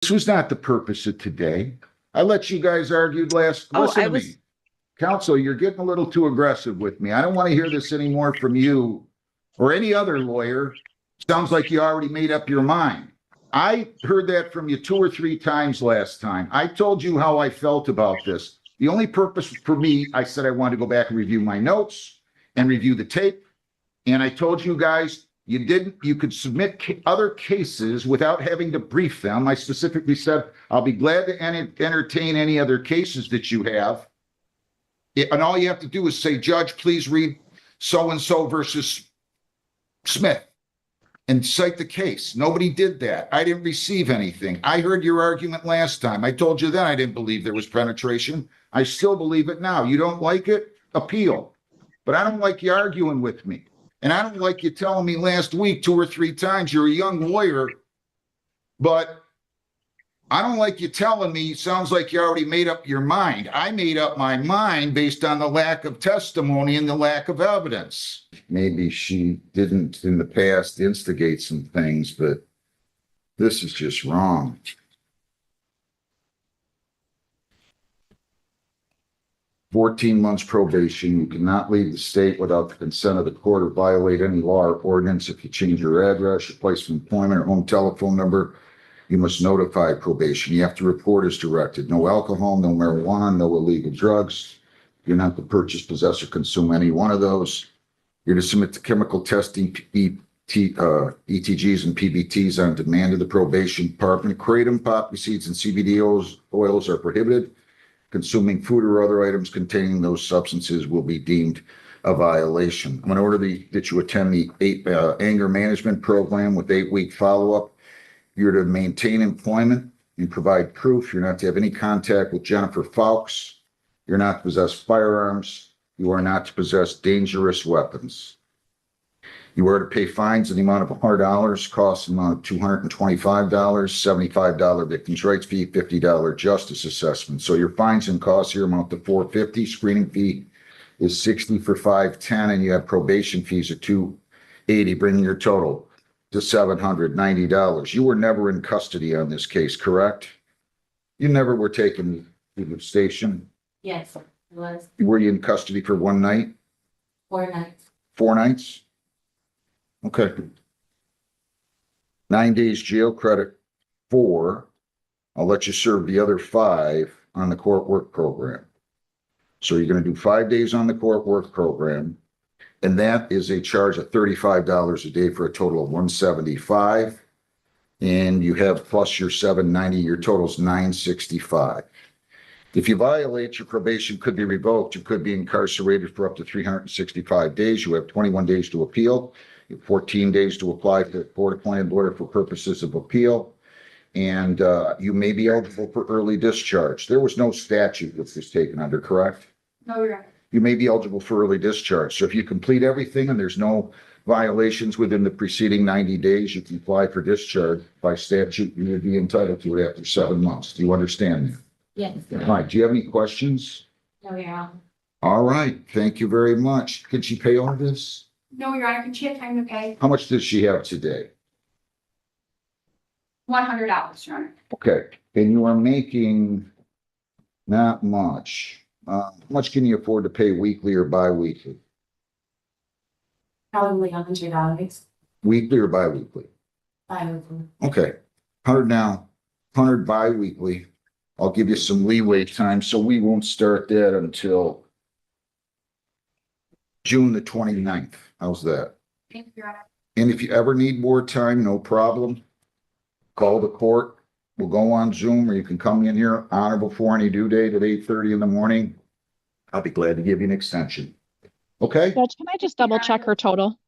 This was not the purpose of today. I let you guys argue last. Oh, Listen I to was, me. Counsel, you're getting a little too aggressive with me. I don't want to hear this anymore from you or any other lawyer. Sounds like you already made up your mind. I heard that from you 2 or 3 times last time. I told you how I felt about this. The only purpose for me, I said I wanted to go back and review my notes and review the tape. And I told you guys you could submit other cases without having to brief them. I specifically said, I'll be glad to entertain any other cases that you have. And all you have to do is say, Judge, please read so-and-so versus Smith and cite the case. Nobody did that. I didn't receive anything. I heard your argument last time. I told you then I didn't believe there was penetration. I still believe it now. You don't like it? Appeal. But I don't like you arguing with me. And I don't like you telling me last week 2 or 3 times you're a young lawyer, but I don't like you telling me, sounds like you already made up your mind. I made up my mind based on the lack of testimony and the lack of evidence. Maybe she didn't in the past instigate some things, but this is just wrong. "14 months probation. You cannot leave the state without the consent of the court or violate any law or ordinance. If you change your address, your place of employment, or home telephone number, you must notify probation. You have to report as directed. No alcohol, no marijuana, no illegal drugs. You're not to purchase, possess, or consume any one of those. You're to submit to chemical testing, ETGs and PBTs on demand of the probation department. Kratom, poppy seeds, and CBD oils are prohibited. Consuming food or other items containing those substances will be deemed a violation. I'm going to order that you attend the anger management program with 8-week follow-up. You're to maintain employment and provide proof. You're not to have any contact with Jennifer Fawkes. You're not to possess firearms. You are not to possess dangerous weapons. You are to pay fines in the amount of $100, costs in the amount of $225, $75 victims' rights fee, $50 justice assessment. So your fines and costs here amount to $450. Screening fee is $60 for 510, and you have probation fees of $280, bringing your total to $790. You were never in custody on this case, correct? You never were taken to the station? Yes, it was Were you in custody for one night? 4 nights. 4 nights? Okay. 9 days jail credit 4. I'll let you serve the other 5 on the court work program. So you're going to do 5 days on the court work program, and that is a charge of $35 a day for a total of $175. And you have plus your $790, your total's $965. If you violate, your probation could be revoked. You could be incarcerated for up to 365 days. You have 21 days to appeal. You have 14 days to apply for the court-appointed lawyer for purposes of appeal. And you may be eligible for early discharge. There was no statute that was taken under, correct? No, you're right. You may be eligible for early discharge. So if you complete everything and there's no violations within the preceding 90 days, you can apply for discharge. By statute, you would be entitled to it after 7 months. Do you understand that? Yes. All right. Do you have any questions? No, Your Honor. All right. Thank you very much. Could she pay all this? No, Your Honor. Can she have time to pay? How much does she have today? $100, Your Honor. Okay. And you are making not much. How much can you afford to pay weekly or bi-weekly? Probably $100. Weekly or bi-weekly? Bi-weekly. Okay. 100 now, 100 bi-weekly. I'll give you some leeway time, so we won't start that until June the 29th. How's that? Thank you, Your Honor. And if you ever need more time, no problem. Call the court. We'll go on Zoom, or you can come in here on or before any due date at 8:30 in the morning. I'll be glad to give you an extension. Okay? Judge, can I just double check her total?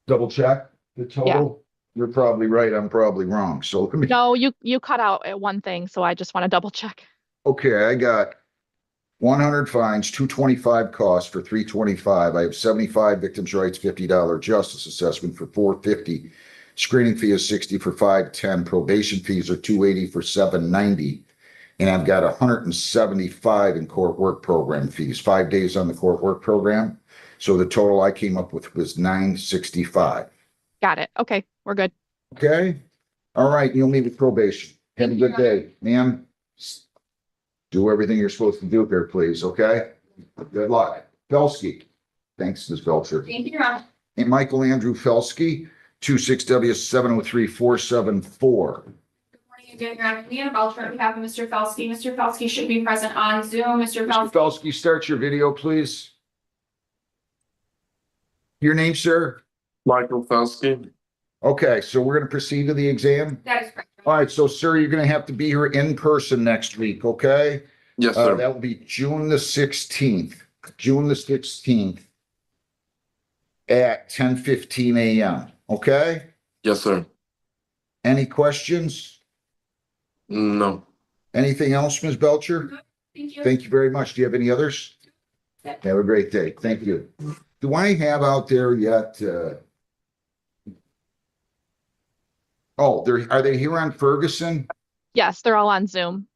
Double check the total. You're probably right. I'm probably wrong. So let me. No, you cut out at one thing, so I just want to double check. Okay, I got 100 fines, 225 costs for 325. I have 75 victims' rights, $50 justice assessment for 450. Screening fee is 60 for 510. Probation fees are 280 for 790. And I've got 175 in court work program fees, 5 days on the court work program. So the total I came up with was 965. Got it. Okay, we're good. Okay. All right, you'll meet with probation. Have a good day, ma'am. Do everything you're supposed to do here, please, okay? Good luck. Felsky. Thanks, Ms. Belcher. Thank you, Your Honor. And Michael Andrew Felsky, 26W703474. Good morning again, Your Honor. Leanna Belcher on behalf of Mr. Felsky. Mr. Felsky should be present on Zoom. Mr. Mr. Felsky. Felsky, start your video, please. Your name, sir? Michael Felsky. Okay, so we're going to proceed to the exam. That is correct. All right, so sir, you're going to have to be here in person next week, okay? Yes, sir. That will be June the 16th, June the 16th at 10:15 a.m., okay? Yes, sir. Any questions? No. Anything else, Ms. Belcher? Thank you. Thank you very much. Do you have any others? Yep. Have a great day. Thank you. Do I have out there yet, are they here on Ferguson? Yes, they're all on Zoom.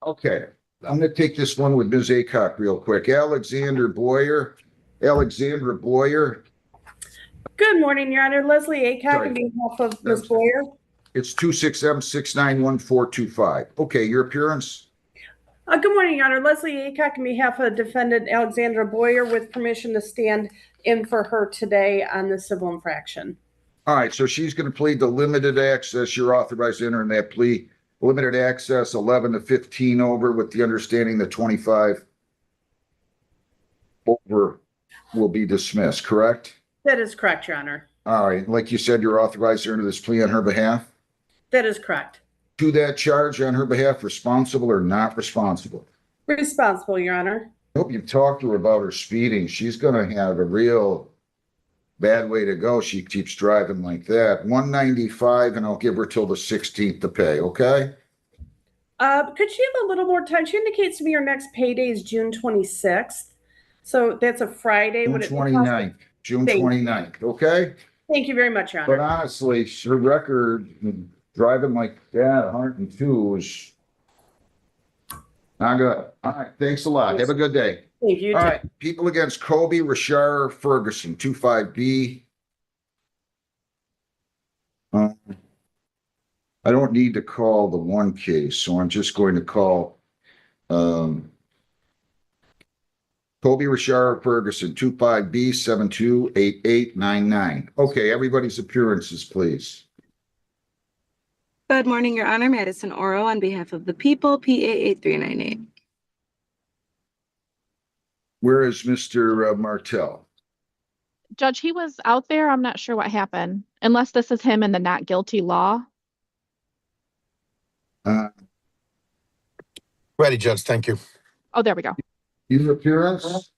Okay, I'm gonna take this one with Ms. Aycock real quick. Alexandra Boyer. Good morning, Your Honor. Leslie Aycock Sorry. on behalf of Ms. Boyer. It's 26M691425. Okay, your appearance? Good morning, Your Honor. Leslie Aycock on behalf of defendant Alexandra Boyer with permission to stand in for her today on the civil infraction. All right, so she's gonna plead the limited access. You're authorized to enter in that plea. Limited access, 11 to 15 over, with the understanding that 25 over will be dismissed, correct? That is correct, Your Honor. All right, like you said, you're authorized to enter this plea on her behalf. That is correct. To that charge on her behalf, responsible or not responsible? Responsible, Your Honor. I hope you've talked to her about her speeding. She's gonna have a real bad way to go. She keeps driving like that. 195, and I'll give her till the 16th to pay, okay? Could she have a little more time? She indicates to me her next payday is June 26th. So that's a Friday. June Would it be 29th, June Thank you. 29th, okay? Thank you very much, Your But Honor. honestly, her record, driving like that, 102 is not good. All right, thanks a lot. Have a good day. Thank you. All right, people against Kobe Rashar Ferguson, 25B. I don't need to call the one case, so I'm just going to call Kobe Rashar Ferguson, 25B 728899. Okay, everybody's appearances, please. Good morning, Your Honor. Madison Oro on behalf of the people, PA 8398. Where is Mr. Martell? Judge, he was out there. I'm not sure what happened, unless this is him in the not guilty law. Ready, Judge. Thank you. Oh, there we go. Your appearance?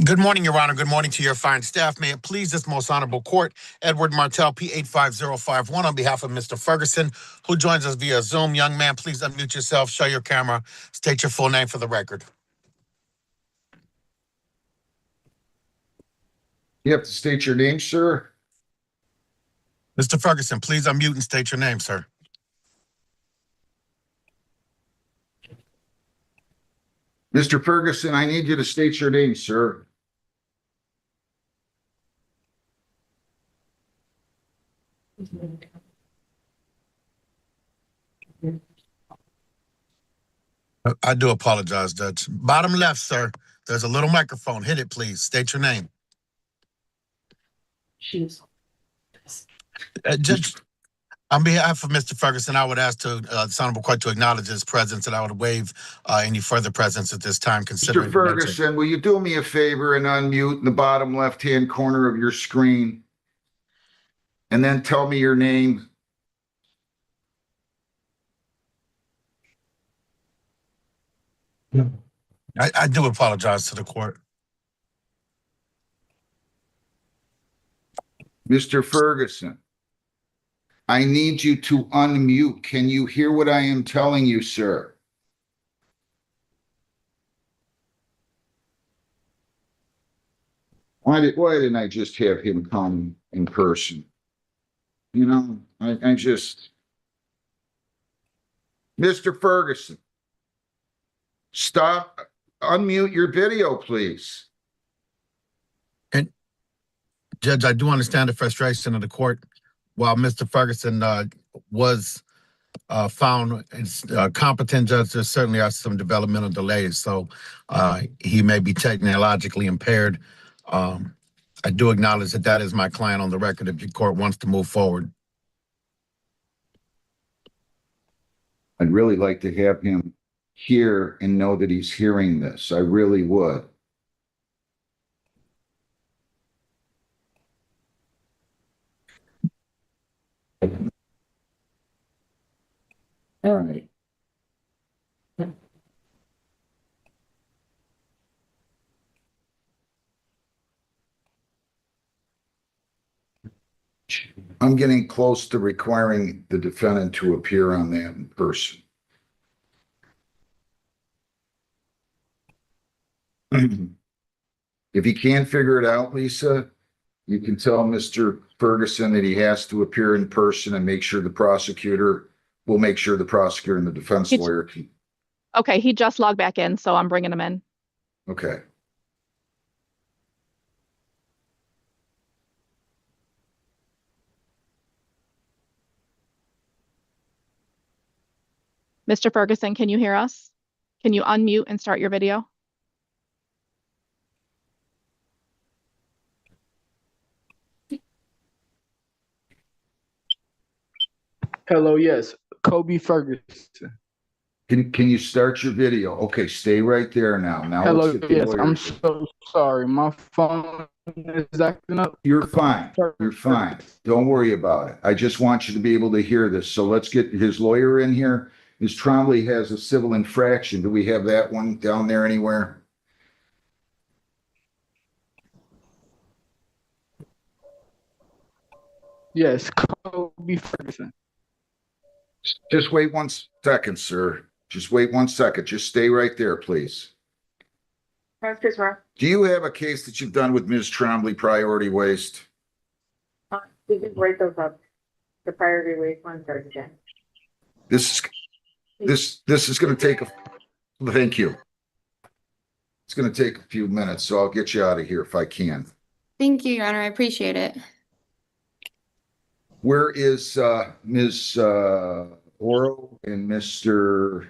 Good morning, Your Honor. Good morning to your fine staff. May it please this most honorable court, Edward Martell, P85051, on behalf of Mr. Ferguson, who joins us via Zoom. Young man, please unmute yourself, show your camera, state your full name for the record. You have to state your name, sir. Mr. Ferguson, please unmute and state your name, sir. Mr. Ferguson, I need you to state your name, sir. I do apologize, Judge. Bottom left, sir. There's a little microphone. Hit it, please. State your name. Judge, on behalf of Mr. Ferguson, I would ask the Honorable Court to acknowledge his presence, and I would waive any further presence at this time, considering Mr. the nature- Ferguson, will you do me a favor and unmute in the bottom left-hand corner of your screen? And then tell me your name. I do apologize to the court. Mr. Ferguson, I need you to unmute. Can you hear what I am telling you, sir? Why didn't I just have him come in person? You know, I just. Mr. Ferguson, stop, unmute your video, please. Judge, I do understand the frustration of the court. While Mr. Ferguson was found competent. Judge, there certainly are some developmental delays, so he may be technologically impaired. I do acknowledge that that is my client on the record if your court wants to move forward. I'd really like to have him hear and know that he's hearing this. I really would. All right. I'm getting close to requiring the defendant to appear on that in person. If he can't figure it out, Lisa, you can tell Mr. Ferguson that he has to appear in person and make sure the prosecutor will make sure the prosecutor and the defense It's- lawyer can. Okay, he just logged back in, so I'm bringing him in. Okay. Mr. Ferguson, can you hear us? Can you unmute and start your video? Hello, yes, Kobe Ferguson. Can you start your video? Okay, stay right there now. Now Hello, let's get the yes, I'm lawyers. so sorry. My phone is acting up. You're fine. You're fine. Don't worry about it. I just want you to be able to hear this. So let's get his lawyer in here. Ms. Trombley has a civil infraction. Do we have that one down there anywhere? Yes, Kobe Ferguson. Just wait 1 second, sir. Just wait 1 second. Just stay right there, please. Do you have a case that you've done with Ms. Trombley, priority waste? We can write those up. The priority waste ones are again. This is going to take thank you. It's going to take a few minutes, so I'll get you out of here if I can. Thank you, Your Honor. I appreciate it. Where is Ms. Oro and Mr.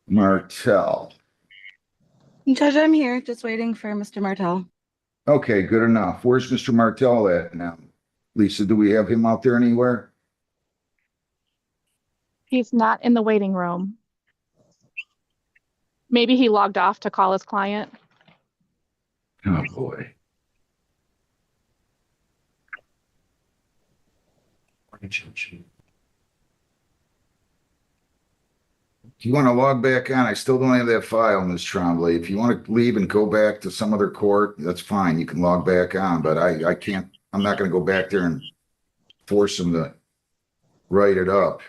Martell? Judge, I'm here, just waiting for Mr. Martell. Okay, good enough. Where's Mr. Martell at now? Lisa, do we have him out there anywhere? He's not in the waiting room. Maybe he logged off to call his client. Oh, boy. If you want to log back on, I still don't have that file, Ms. Trombley. If you want to leave and go back to some other court, that's fine. You can log back on, but I can't, I'm not going to go back there and force him to write it up.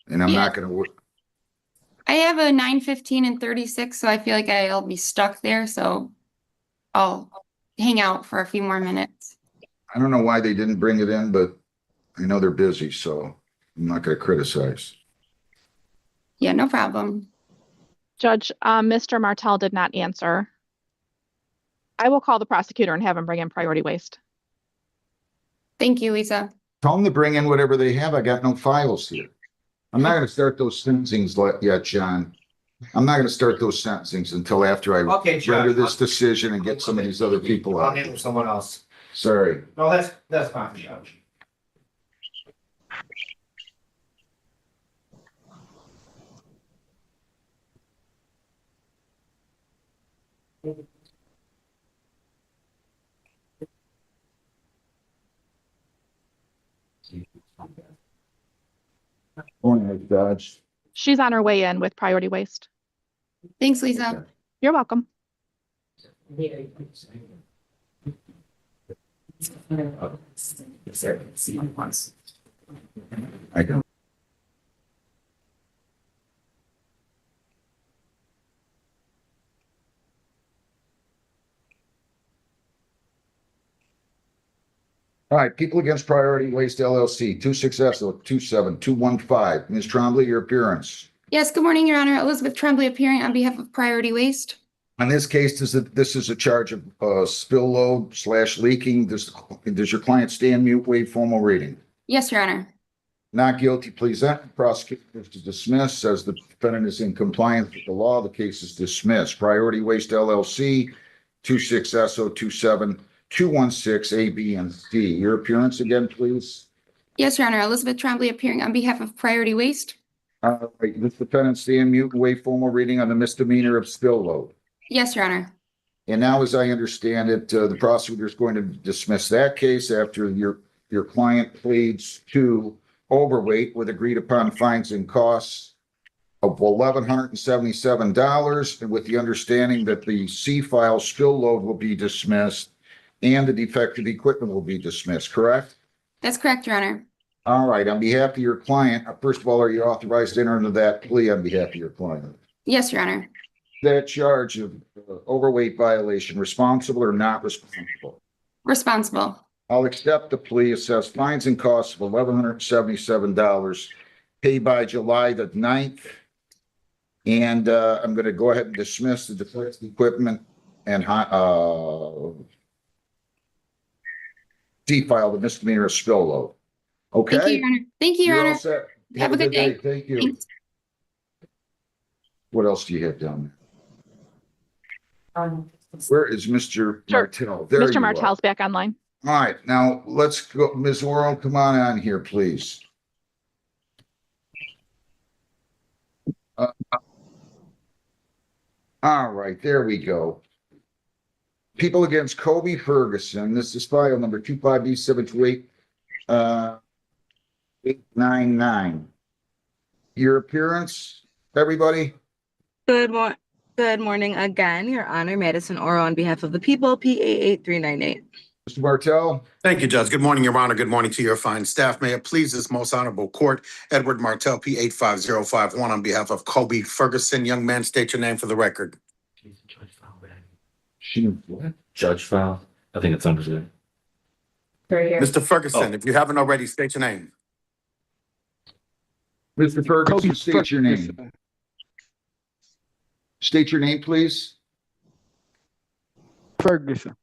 And I'm not going to, I have a 9:15 and 36, so I feel like I'll be stuck there. So I'll hang out for a few more minutes. I don't know why they didn't bring it in, but I know they're busy, so I'm not going to criticize. Yeah, no problem. Judge, Mr. Martell did not answer. I will call the prosecutor and have him bring in priority waste. Thank you, Lisa. Tell them to bring in whatever they have. I got no files here. I'm not going to start those sentencings yet, John. I'm not going to start those sentencings until after I Okay, Judge. render this decision and get some of these other people I'll out. handle someone else. Sorry. No, that's fine, Judge. Morning, Dodge. She's on her way in with priority waste. Thanks, Lisa. You're welcome. I don't. All right, People Against Priority Waste LLC, 26S27215. Ms. Trombley, your appearance. Yes, good morning, Your Honor. Elizabeth Tremblay appearing on behalf of Priority Waste. On this case, this is a charge of spill load / leaking. Does your client stand mute, waive formal reading? Yes, Your Honor. Not guilty, please enter. Prosecutor moves to dismiss. Says the defendant is in compliance with the law. The case is dismissed. Priority Waste LLC, 26SO27216 A, B, and C. Your appearance again, please. Yes, Your Honor. Elizabeth Tremblay appearing on behalf of Priority Waste. All right, this defendant stand mute and waive formal reading on the misdemeanor of spill load. Yes, Your Honor. And now, as I understand it, the prosecutor is going to dismiss that case after your client pleads to overweight with agreed upon fines and costs of $1,177, and with the understanding that the C file spill load will be dismissed and the defective equipment will be dismissed, correct? That's correct, Your Honor. All right, on behalf of your client, first of all, are you authorized to enter into that plea on behalf of your client? Yes, Your Honor. That charge of overweight violation, responsible or not responsible? Responsible. I'll accept the plea, assess fines and costs of $1,177, paid by July the 9th. And I'm going to go ahead and dismiss the defective equipment and D-file the misdemeanor of spill load. Okay? Thank you, Your Honor. Thank you, Your You're all Honor. set. Have a good day. Thank you. Thanks. What else do you have down Um, there? Where is Mr. Sure. Martell? There Mr. you are. Martell's back online. All right, now let's go. Ms. Oro, come on here, please. All right, there we go. People against Kobe Ferguson. This is file number 25B728 899. Your appearance, everybody? Good morning again, Your Honor. Madison Oro on behalf of the people, PA 8398. Mr. Martell? Thank you, Judge. Good morning, Your Honor. Good morning to your fine staff. May it please this most honorable court, Edward Martell, P 85051, on behalf of Kobe Ferguson. Young man, state your name for the record. What? Judge file. I think it's under there. right here. Mr. Ferguson, if you haven't already, state your name. Mr. Ferguson, Kobe state your name. Ferguson. State your name, please. Ferguson.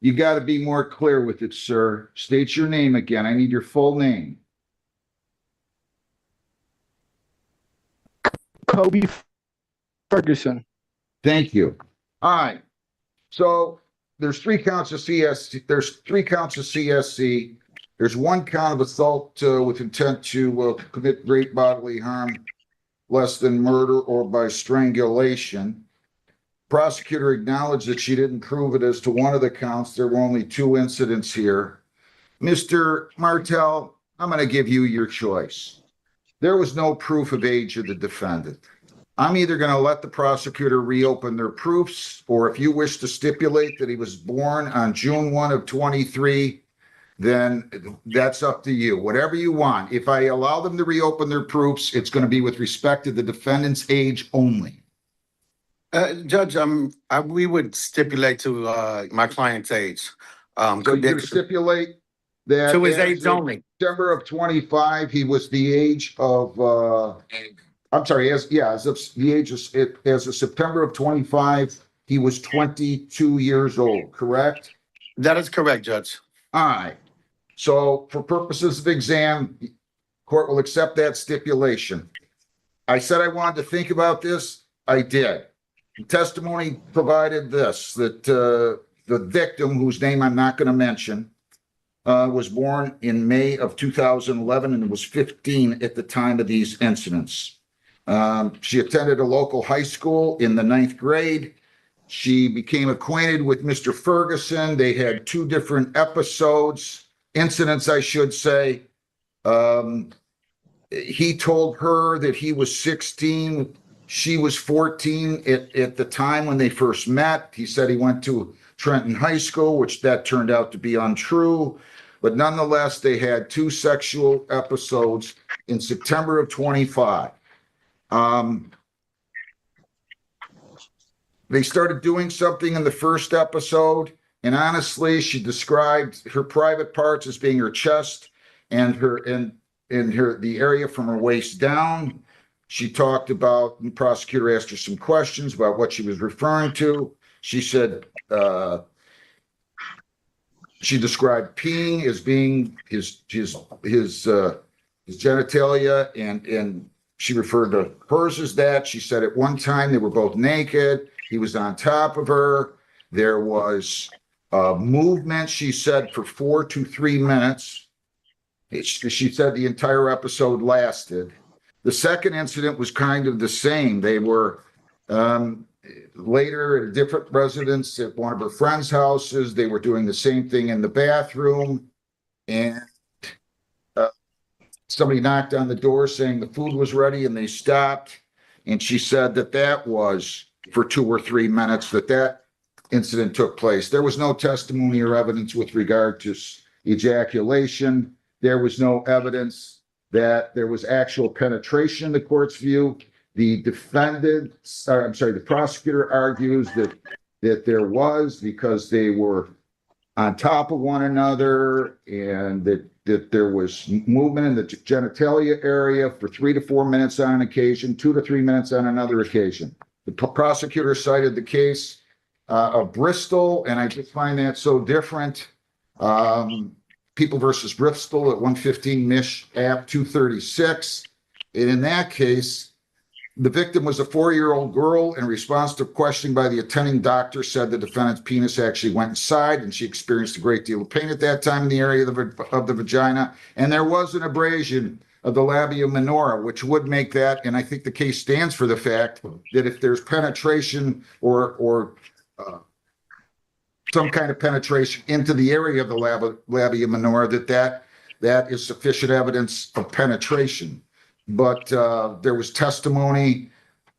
You got to be more clear with it, sir. State your name again. I need your full name. Kobe Ferguson. Thank you. All right. So there's 3 counts of CSC. There's 3 counts of CSC. There's 1 count of assault with intent to commit great bodily harm, less than murder or by strangulation. Prosecutor acknowledged that she didn't prove it as to one of the counts. There were only 2 incidents here. Mr. Martell, I'm going to give you your choice. There was no proof of age of the defendant. I'm either going to let the prosecutor reopen their proofs, or if you wish to stipulate that he was born on June 1 of 23, then that's up to you. Whatever you want. If I allow them to reopen their proofs, it's going to be with respect to the defendant's age only. Judge, we would stipulate to my client's age. So you're going to stipulate that To his as age of only. September of 25, he was the age of, I'm sorry, as of the age of, as of September of 25, he was 22 years old, correct? That is correct, Judge. All right. So for purposes of exam, court will accept that stipulation. I said I wanted to think about this. I did. The testimony provided this, that the victim, whose name I'm not going to mention, was born in May of 2011 and was 15 at the time of these incidents. She attended a local high school in the 9th grade. She became acquainted with Mr. Ferguson. They had 2 different incidents, I should say. He told her that he was 16. She was 14 at the time when they first met. He said he went to Trenton High School, which that turned out to be untrue. But nonetheless, they had 2 sexual episodes in September of 25. They started doing something in the first episode, and honestly, she described her private parts as being her chest and the area from her waist down. She talked about, the prosecutor asked her some questions about what she was referring to. She said, she described peeing as being his his genitalia, and she referred to hers as that. She said at one time they were both naked. He was on top of her. There was movement, she said, for 4 to 3 minutes. She said the entire episode lasted. The second incident was kind of the same. They were later at a different residence at one of her friends' houses. They were doing the same thing in the bathroom. And somebody knocked on the door saying the food was ready, and they stopped. And she said that that was for 2 or 3 minutes that incident took place. There was no testimony or evidence with regard to ejaculation. There was no evidence that there was actual penetration in the court's view. The prosecutor argues that there was, because they were on top of one another, and that there was movement in the genitalia area for 3 to 4 minutes on an occasion, 2 to 3 minutes on another occasion. The prosecutor cited the case of Bristol, and I just find that so different. People versus Bristol at 115 Mich. App 236. And in that case, the victim was a 4-year-old girl. In response to questioning by the attending doctor, said the defendant's penis actually went inside, and she experienced a great deal of pain at that time in the area of the vagina. And there was an abrasion of the labia minora, which would make that, and I think the case stands for the fact that if there's penetration or some kind of penetration into the area of the labia minora, that is sufficient evidence of penetration. But there was testimony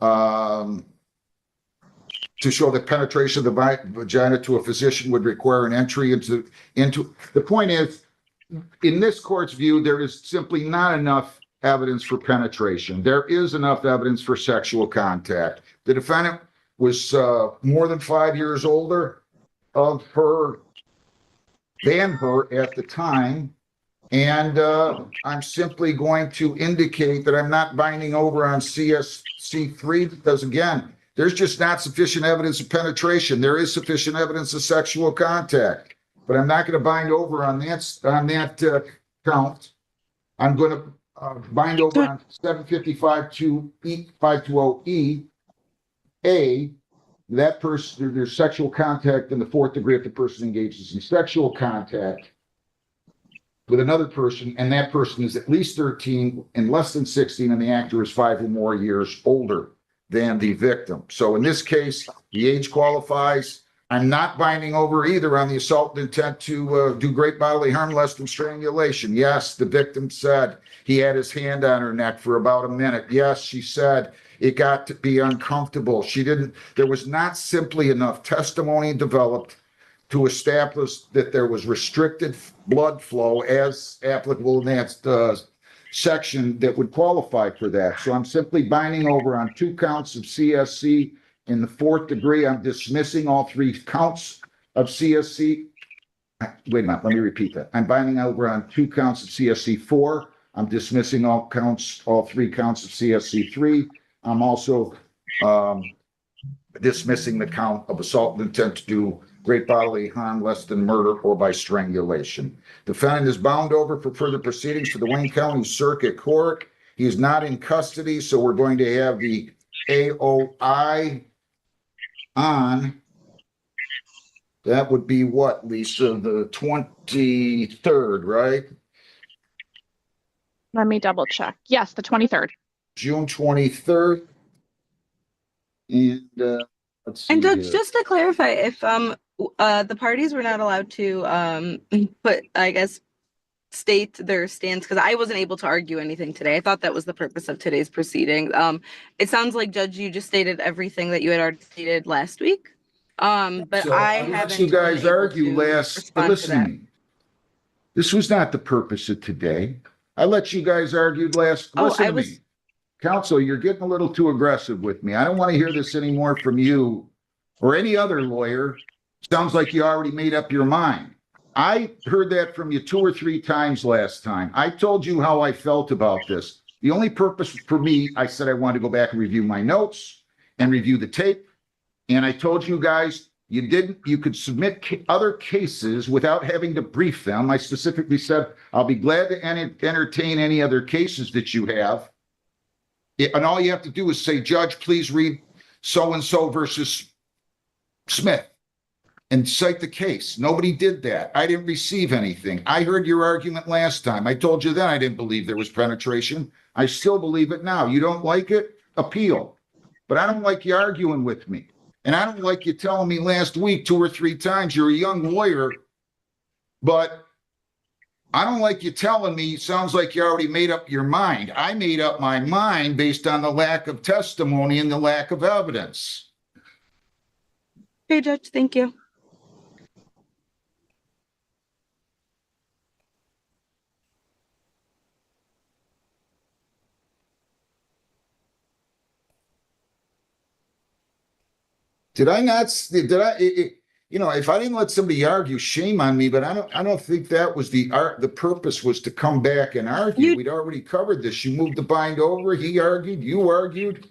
to show that penetration of the vagina to a physician would require an entry into. The point is, in this court's view, there is simply not enough evidence for penetration. There is enough evidence for sexual contact. The defendant was more than 5 years older than her at the time. And I'm simply going to indicate that I'm not binding over on CSC3 because, again, there's just not sufficient evidence of penetration. There is sufficient evidence of sexual contact, but I'm not going to bind over on that count. I'm going to bind over on 755-520E. That person, there's sexual contact in the 4th degree if the person engages in sexual contact with another person, and that person is at least 13 and less than 16, and the actor is 5 or more years older than the victim. So in this case, the age qualifies. I'm not binding over either on the assault with intent to do great bodily harm less than strangulation. Yes, the victim said he had his hand on her neck for about a minute. Yes, she said it got to be uncomfortable. There was not simply enough testimony developed to establish that there was restricted blood flow as applicable in that section that would qualify for that. So I'm simply binding over on 2 counts of CSC in the 4th degree. I'm dismissing all 3 counts of CSC. Wait a minute, let me repeat that. I'm binding over on 2 counts of CSC 4. I'm dismissing all 3 counts of CSC 3. I'm also dismissing the count of assault with intent to do great bodily harm less than murder or by strangulation. Defendant is bound over for further proceedings to the Wayne County Circuit Court. He is not in custody, so we're going to have the AOI on. That would be what, Lisa? The 23rd, right? Let me double check. Yes, the 23rd. June 23rd. And let's see. And Judge, here. just to clarify, if the parties were not allowed to state their stance, because I wasn't able to argue anything today. I thought that was the purpose of today's proceeding. It sounds like, Judge, you just stated everything that you had already stated last week. But So I let haven't you guys been able argue to last. respond to Listen that. to me. This was not the purpose of today. I let you guys argue last. Listen to me. Counsel, you're getting a little too aggressive with me. I don't want to hear this anymore from you or any other lawyer. Sounds like you already made up your mind. I heard that from you 2 or 3 times last time. I told you how I felt about this. The only purpose for me, I said I wanted to go back and review my notes and review the tape. And I told you guys You could submit other cases without having to brief them. I specifically said, I'll be glad to entertain any other cases that you have. And all you have to do is say, Judge, please read so-and-so versus Smith and cite the case. Nobody did that. I didn't receive anything. I heard your argument last time. I told you then I didn't believe there was penetration. I still believe it now. You don't like it? Appeal. But I don't like you arguing with me. And I don't like you telling me last week 2 or 3 times you're a young lawyer, but I don't like you telling me, sounds like you already made up your mind. I made up my mind based on the lack of testimony and the lack of evidence. Okay, Judge, thank you. Did I not, if I didn't let somebody argue, shame on me, but I don't think that was the purpose was to come back and argue. We'd already covered this. You moved the bind over, he argued, you argued.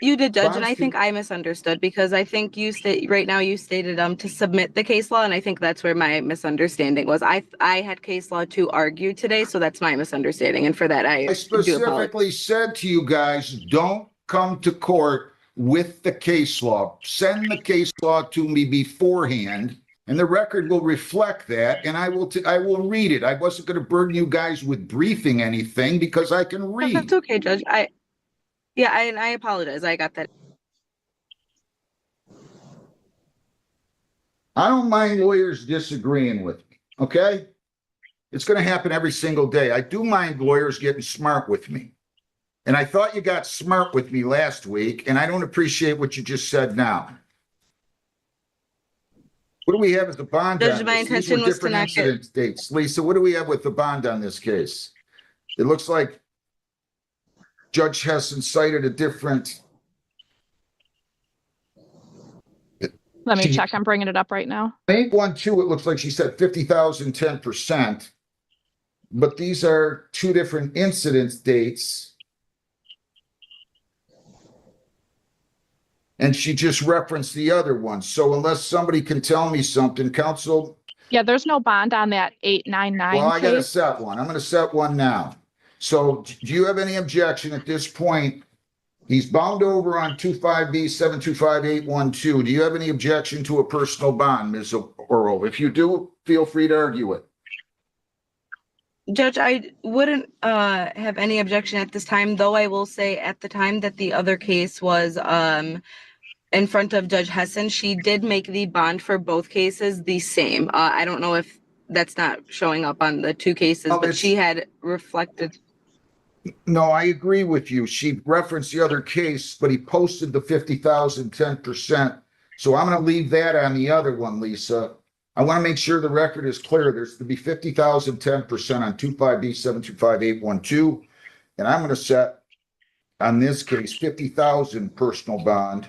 You did, Judge, and I Bonds think I misunderstood because I think you right now you stated to submit the case law, and I think that's where my misunderstanding was. I had case law to argue today, so that's my misunderstanding, and for that I do apologize. specifically said to you guys, don't come to court with the case law. Send the case law to me beforehand, and the record will reflect that, and I will read it. I wasn't going to burden you guys with briefing anything because I can read. That's okay, Judge. I apologize. I got that. I don't mind lawyers disagreeing with me, okay? It's going to happen every single day. I do mind lawyers getting smart with me. And I thought you got smart with me last week, and I don't appreciate what you just said now. What do we have as the bond Judge, on my this? These intention were was to different not get- incident dates. Lisa, what do we have with the bond on this case? It looks like Judge Hessen cited a different. Let me check. I'm bringing it up right now. 812, it looks like she said 50,000, 10%. But these are 2 different incident dates. And she just referenced the other one. So unless somebody can tell me something, counsel. Yeah, there's no bond on that 899 Well, I got to case. set one. I'm going to set one now. So do you have any objection at this point? He's bound over on 25B 725-812. Do you have any objection to a personal bond, Ms. Earl? If you do, feel free to argue it. Judge, I wouldn't have any objection at this time, though I will say at the time that the other case was in front of Judge Hessen, she did make the bond for both cases the same. I don't know if that's not showing up on the 2 cases, Oh, but she had reflected. No, I agree with you. She referenced the other case, but he posted the 50,000, 10%. So I'm going to leave that on the other one, Lisa. I want to make sure the record is clear. There's to be 50,000, 10% on 25B 725-812. And I'm going to set on this case 50,000 personal bond.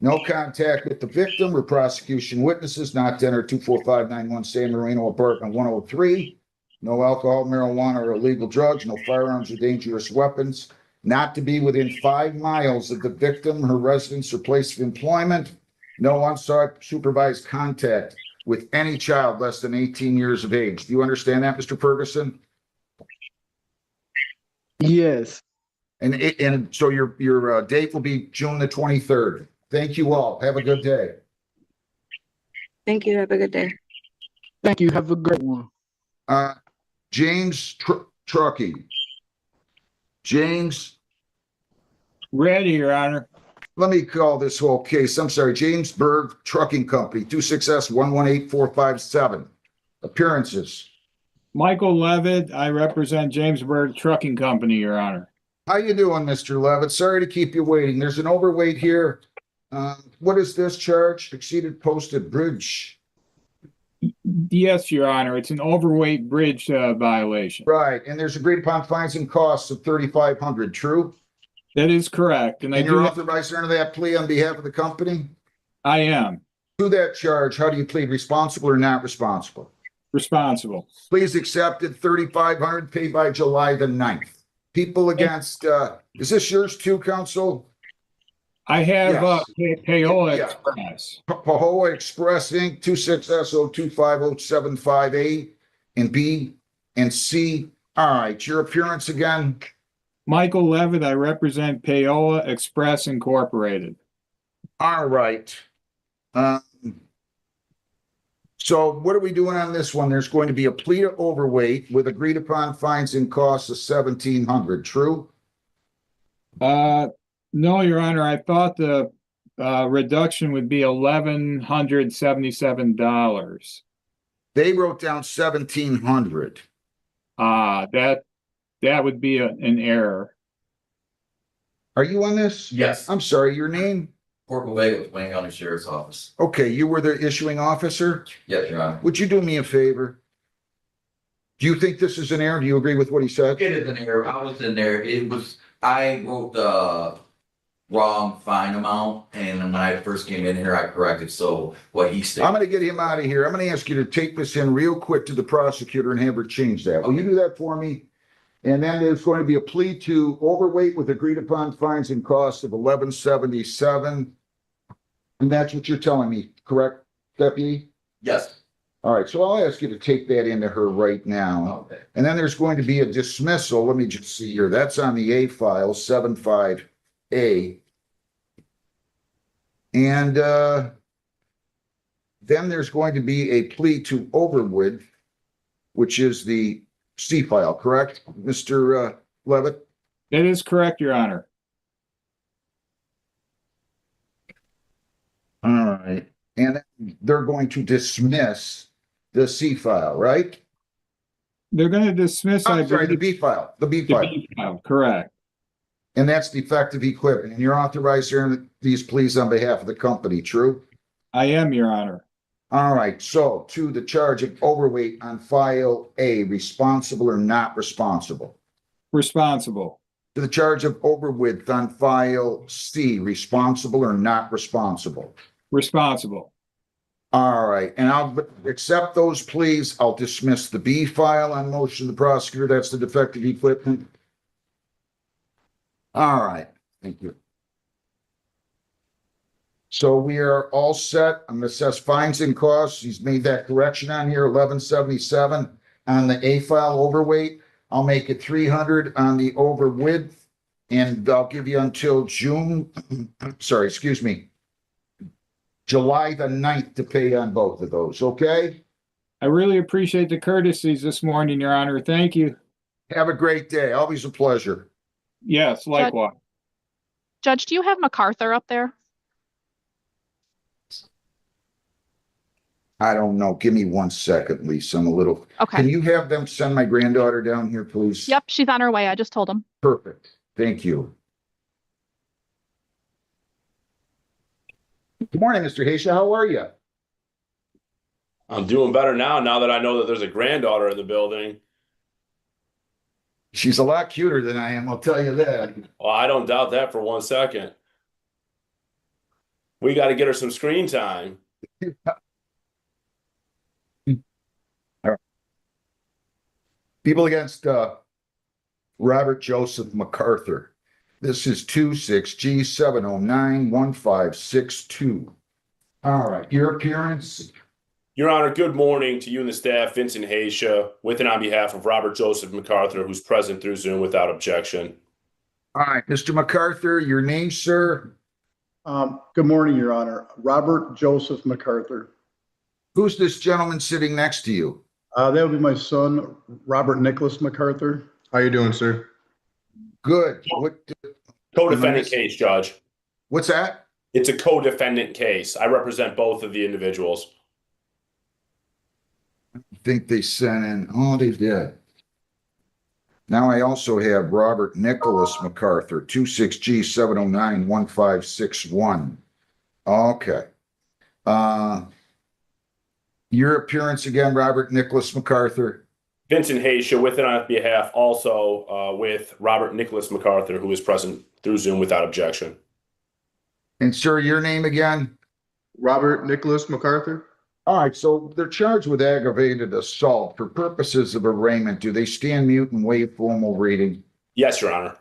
No contact with the victim or prosecution witnesses, not to enter 24591 San Marino apartment 103. No alcohol, marijuana, or illegal drugs, no firearms or dangerous weapons, not to be within 5 miles of the victim, her residence or place of employment, no unsupervised contact with any child less than 18 years of age. Do you understand that, Mr. Ferguson? Yes. And so your date will be June the 23rd. Thank you all. Have a good day. Thank you. Have a good day. Thank you. Have a great one. James Trucking. James. Ready, Your Honor. Let me call this whole case. I'm sorry, James Berg Trucking Company, 26S118457. Appearances. Michael Levitt, I represent Jamesburg Trucking Company, Your Honor. How you doing, Mr. Levitt? Sorry to keep you waiting. There's an overweight here. What is this charge? Exceeded posted bridge. Yes, Your Honor. It's an overweight bridge violation. Right, and there's agreed upon fines and costs of $3,500. True. That is correct, and you're authorized to enter that plea on behalf of the company. I am To that charge, how do you plead? Responsible or not responsible? responsible. Please accepted. $3,500 paid by July the 9th. People against. Is this yours too, counsel? I have, Yes. Payola Yeah. Express. Pahoa Express Inc., 26SO25075A and B and C. All right, your appearance again? Michael Levitt, I represent Payola Express Incorporated. All right. So what are we doing on this one? There's going to be a plea to overweight with agreed upon fines and costs of $1,700, true? No, Your Honor, I thought the reduction would be $1,177. They wrote down 1,700. That would be an error. Are you on this? Yes. I'm sorry, your name? Corporal Vega with Wayne County Sheriff's Office. Okay, you were the issuing officer? Yes, Your Honor. Would you do me a favor? Do you think this is an error? Do you agree with what he said? It is an error. I was in there. I wrote the wrong fine amount, and when I first came in here, I corrected. So what he I'm stated. gonna get him out of here. I'm gonna ask you to take this in real quick to the prosecutor and have her change that. Will you do that for me? And then there's going to be a plea to overweight with agreed upon fines and costs of $1,177. And that's what you're telling me, correct, Deputy? Yes. All right, so I'll ask you to take that into her right now. Okay. And then there's going to be a dismissal. Let me just see here. That's on the A file, 75A. And then there's going to be a plea to overweight, which is the C file, correct, Mr. Levitt? That is correct, Your Honor. All right. And they're going to dismiss the C file, right? They're going to dismiss, I I'm sorry, the believe, B file, the B the file. B file, correct. And that's defective equipment. And you're authorized hearing these pleas on behalf of the company, true? I am, Your Honor. All right, so to the charge of overweight on file A, responsible or not responsible? Responsible. To the charge of overweight on file C, responsible or not responsible? Responsible. All right, and I'll accept those pleas. I'll dismiss the B file on motion of the prosecutor. That's the defective equipment. All right, thank you. So we are all set. I'm gonna assess fines and costs. He's made that correction on here, 1177 on the A file overweight. I'll make it 300 on the over width, and I'll give you until June, sorry, excuse me, July the 9th to pay on both of those, okay? I really appreciate the courtesies this morning, Your Honor. Thank you. Have a great day. Always a pleasure. Yes, likewise. Judge, do you have MacArthur up there? I don't know. Give me 1 second, Lisa. I'm a little. Okay. Can you have them send my granddaughter down here, please? Yep, she's on her way. I just told him. Perfect. Thank you. Good morning, Mr. Haysha. How are you? I'm doing better now that I know that there's a granddaughter in the building. She's a lot cuter than I am, I'll tell you that. Well, I don't doubt that for 1 second. We got to get her some screen time. People against Robert Joseph MacArthur. This is 26G7091562. All right, your appearance. Your Honor, good morning to you and the staff. Vincent Haysha, with and on behalf of Robert Joseph MacArthur, who's present through Zoom without objection. All right, Mr. MacArthur, your name, sir? Good morning, Your Honor. Robert Joseph MacArthur. Who's this gentleman sitting next to you? That would be my son, Robert Nicholas MacArthur. How you doing, sir? Good. What? Co-defendant case, Judge. What's that? It's a co-defendant case. I represent both of the individuals. I think they sent in, oh, they did. Now I also have Robert Nicholas MacArthur, 26G7091561. Okay. Your appearance again, Robert Nicholas MacArthur. Vincent Haysha, with and on behalf also with Robert Nicholas MacArthur, who is present through Zoom without objection. And sir, your name again? Robert Nicholas MacArthur. All right, so they're charged with aggravated assault. For purposes of arraignment, do they stand mute and waive formal reading? Yes, Your Honor.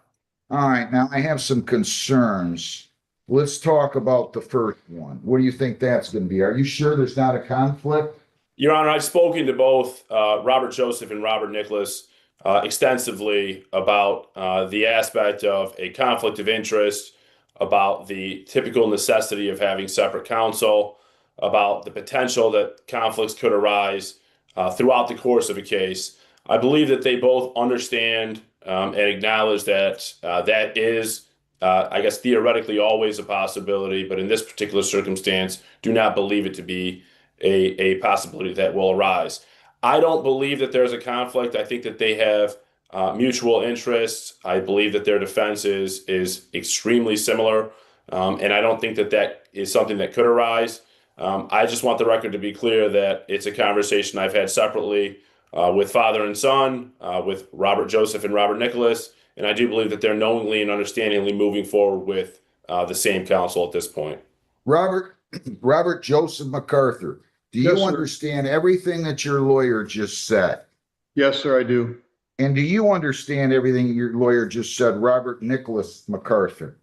All right, now I have some concerns. let's talk about the first one. What do you think that's going to be? Are you sure there's not a conflict? Your Honor, I've spoken to both Robert Joseph and Robert Nicholas extensively about the aspect of a conflict of interest, about the typical necessity of having separate counsel, about the potential that conflicts could arise throughout the course of a case. I believe that they both understand and acknowledge that that is, I guess, theoretically always a possibility, but in this particular circumstance, do not believe it to be a possibility that will arise. I don't believe that there's a conflict. I think that they have mutual interests. I believe that their defense is extremely similar, and I don't think that that is something that could arise. I just want the record to be clear that it's a conversation I've had separately with father and son, with Robert Joseph and Robert Nicholas, and I do believe that they're knowingly and understandingly moving forward with the same counsel at this point. Robert Joseph MacArthur, do you Yes, sir. understand everything that your lawyer just said? Yes, sir, I do. And do you understand everything your lawyer just said, Robert Nicholas MacArthur?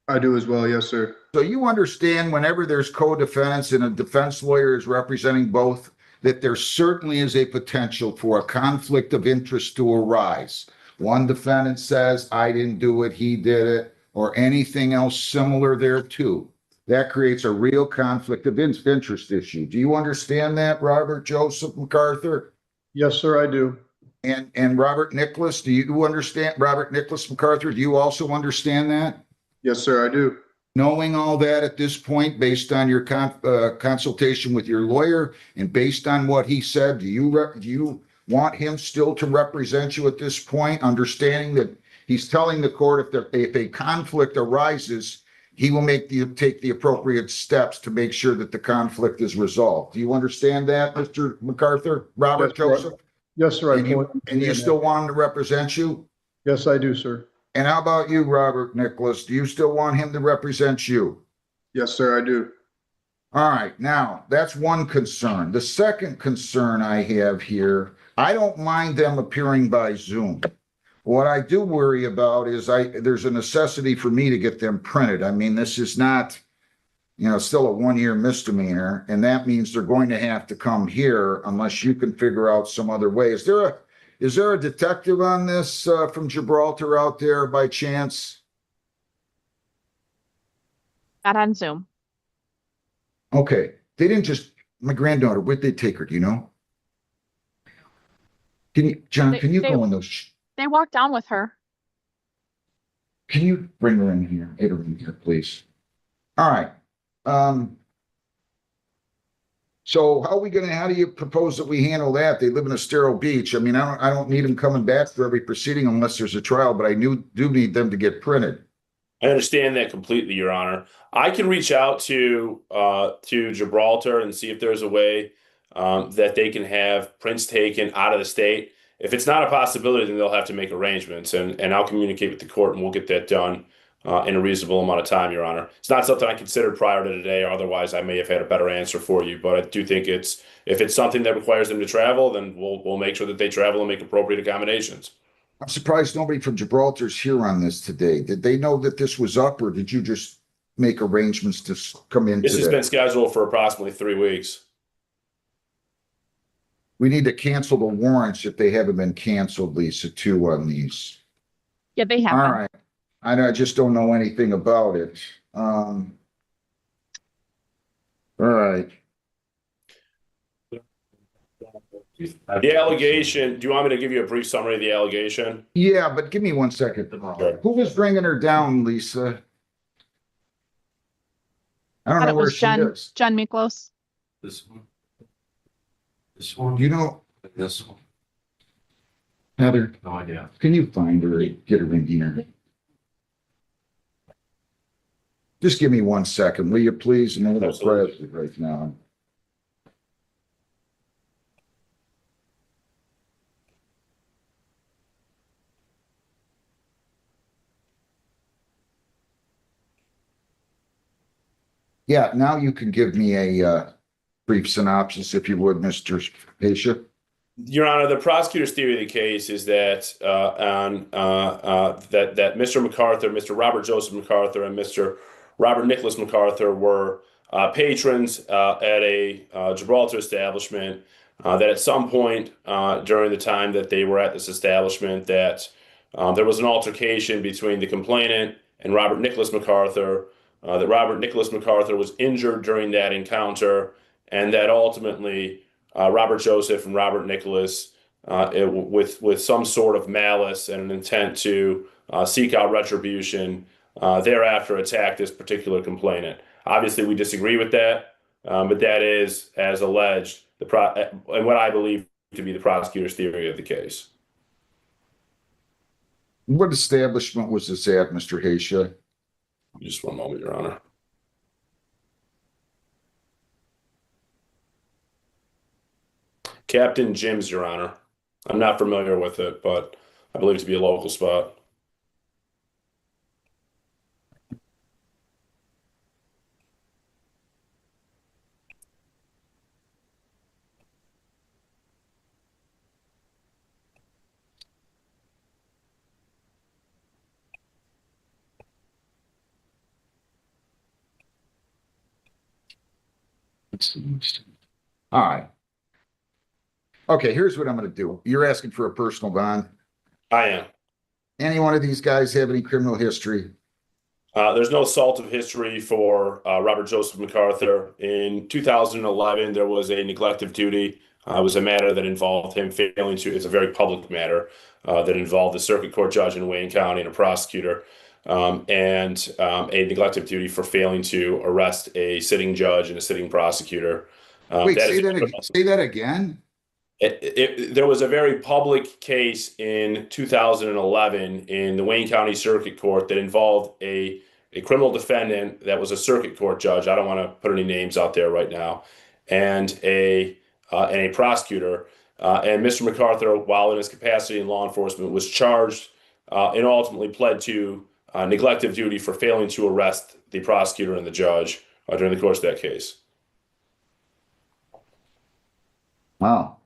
I do as well. Yes, sir. So you understand whenever there's co-defendants and a defense lawyer is representing both, that there certainly is a potential for a conflict of interest to arise. One defendant says, I didn't do it, he did it, or anything else similar thereto. That creates a real conflict of interest issue. Do you understand that, Robert Joseph MacArthur? Yes, sir, I do. And Robert Nicholas, do you understand? Robert Nicholas MacArthur, do you also understand that? Yes, sir, I do. Knowing all that at this point, based on your consultation with your lawyer and based on what he said, do you want him still to represent you at this point, understanding that he's telling the court if a conflict arises, he will take the appropriate steps to make sure that the conflict is resolved. Do you understand that, Mr. MacArthur? Robert Joseph? Yes, sir. And you still want him to represent you? Yes, I do, sir. And how about you, Robert Nicholas? Do you still want him to represent you? Yes, sir, I do. All right. Now, that's one concern. The second concern I have here, I don't mind them appearing by Zoom. What I do worry about is there's a necessity for me to get them printed. I mean, this is not, still a 1-year misdemeanor, and that means they're going to have to come here unless you can figure out some other way. Is there a detective on this from Gibraltar out there by chance? Not on Zoom. Okay. They didn't my granddaughter, where'd they take her? Do you know? John, can you go in those? They walked down with her. Can you bring her in here? Get her in here, please. All right. So how do you propose that we handle that? They live in Estero Beach. I mean, I don't need them coming back for every proceeding unless there's a trial, but I do need them to get printed. I understand that completely, Your Honor. I can reach out to Gibraltar and see if there's a way that they can have prints taken out of the state. If it's not a possibility, then they'll have to make arrangements, and I'll communicate with the court, and we'll get that done in a reasonable amount of time, Your Honor. It's not something I considered prior to today, or otherwise I may have had a better answer for you. But I do think if it's something that requires them to travel, then we'll make sure that they travel and make appropriate accommodations. I'm surprised nobody from Gibraltar's here on this today. Did they know that this was up, or did you just make arrangements to come in This today? has been scheduled for approximately 3 weeks. We need to cancel the warrants if they haven't been canceled, Lisa, too, on these. Yeah, they have. All right. I just don't know anything about it. All right. The allegation, do you want me to give you a brief summary of the allegation? Yeah, but give me 1 second. Sure. Who was bringing her down, Lisa? I don't Thought know it where was she Jen is. Miklos. This one. This one. You know, This one. Heather, No idea. can you find her and get her in here? Just give me 1 second, will you please? I'm a little Absolutely. present right now. Yeah, now you can give me a brief synopsis, if you would, Mr. Pasha. Your Honor, the prosecutor's theory of the case is that that Mr. MacArthur, Mr. Robert Joseph MacArthur, and Mr. Robert Nicholas MacArthur were patrons at a Gibraltar establishment. That at some point during the time that they were at this establishment, that there was an altercation between the complainant and Robert Nicholas MacArthur. That Robert Nicholas MacArthur was injured during that encounter, and that ultimately Robert Joseph and Robert Nicholas, with some sort of malice and an intent to seek out retribution, thereafter attacked this particular complainant. Obviously, we disagree with that, but that is, as alleged, and what I believe to be the prosecutor's theory of the case. What establishment was this at, Mr. Haysha? Just one moment, Your Honor. Captain Jim's, Your Honor. I'm not familiar with it, but I believe it to be a local spot. All right. Okay, here's what I'm going to do. You're asking for a personal bond. I am. Any one of these guys have any criminal history? There's no assault of history for Robert Joseph MacArthur. In 2011, there was a neglect of duty. It was a matter that involved him failing to, it's a very public matter that involved the circuit court judge in Wayne County and a prosecutor, and a neglect of duty for failing to arrest a sitting judge and a sitting prosecutor. Wait, say that again? There was a very public case in 2011 in the Wayne County Circuit Court that involved a criminal defendant that was a circuit court judge. I don't want to put any names out there right now, and a prosecutor. And Mr. MacArthur, while in his capacity in law enforcement, was charged and ultimately pled to neglect of duty for failing to arrest the prosecutor and the judge during the course of that case. Wow.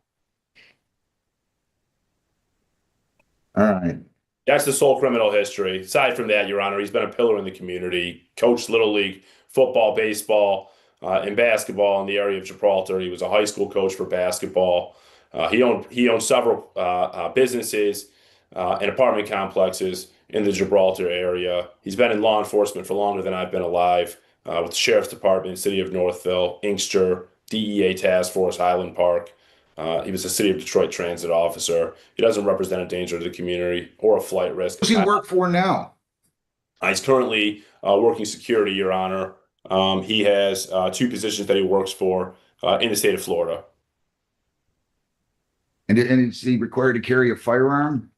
All right. That's the sole criminal history. Aside from that, Your Honor, he's been a pillar in the community, coached Little League, football, baseball, and basketball in the area of Gibraltar. He was a high school coach for basketball. He owned several businesses and apartment complexes in the Gibraltar area. He's been in law enforcement for longer than I've been alive, with the Sheriff's Department, City of Northville, Inkster, DEA Task Force, Highland Park. He was a City of Detroit transit officer. He doesn't represent a danger to the community or a flight risk. What does he work for now? He's currently working security, Your Honor. He has two positions that he works for in the state of Florida. And is he required to carry a firearm?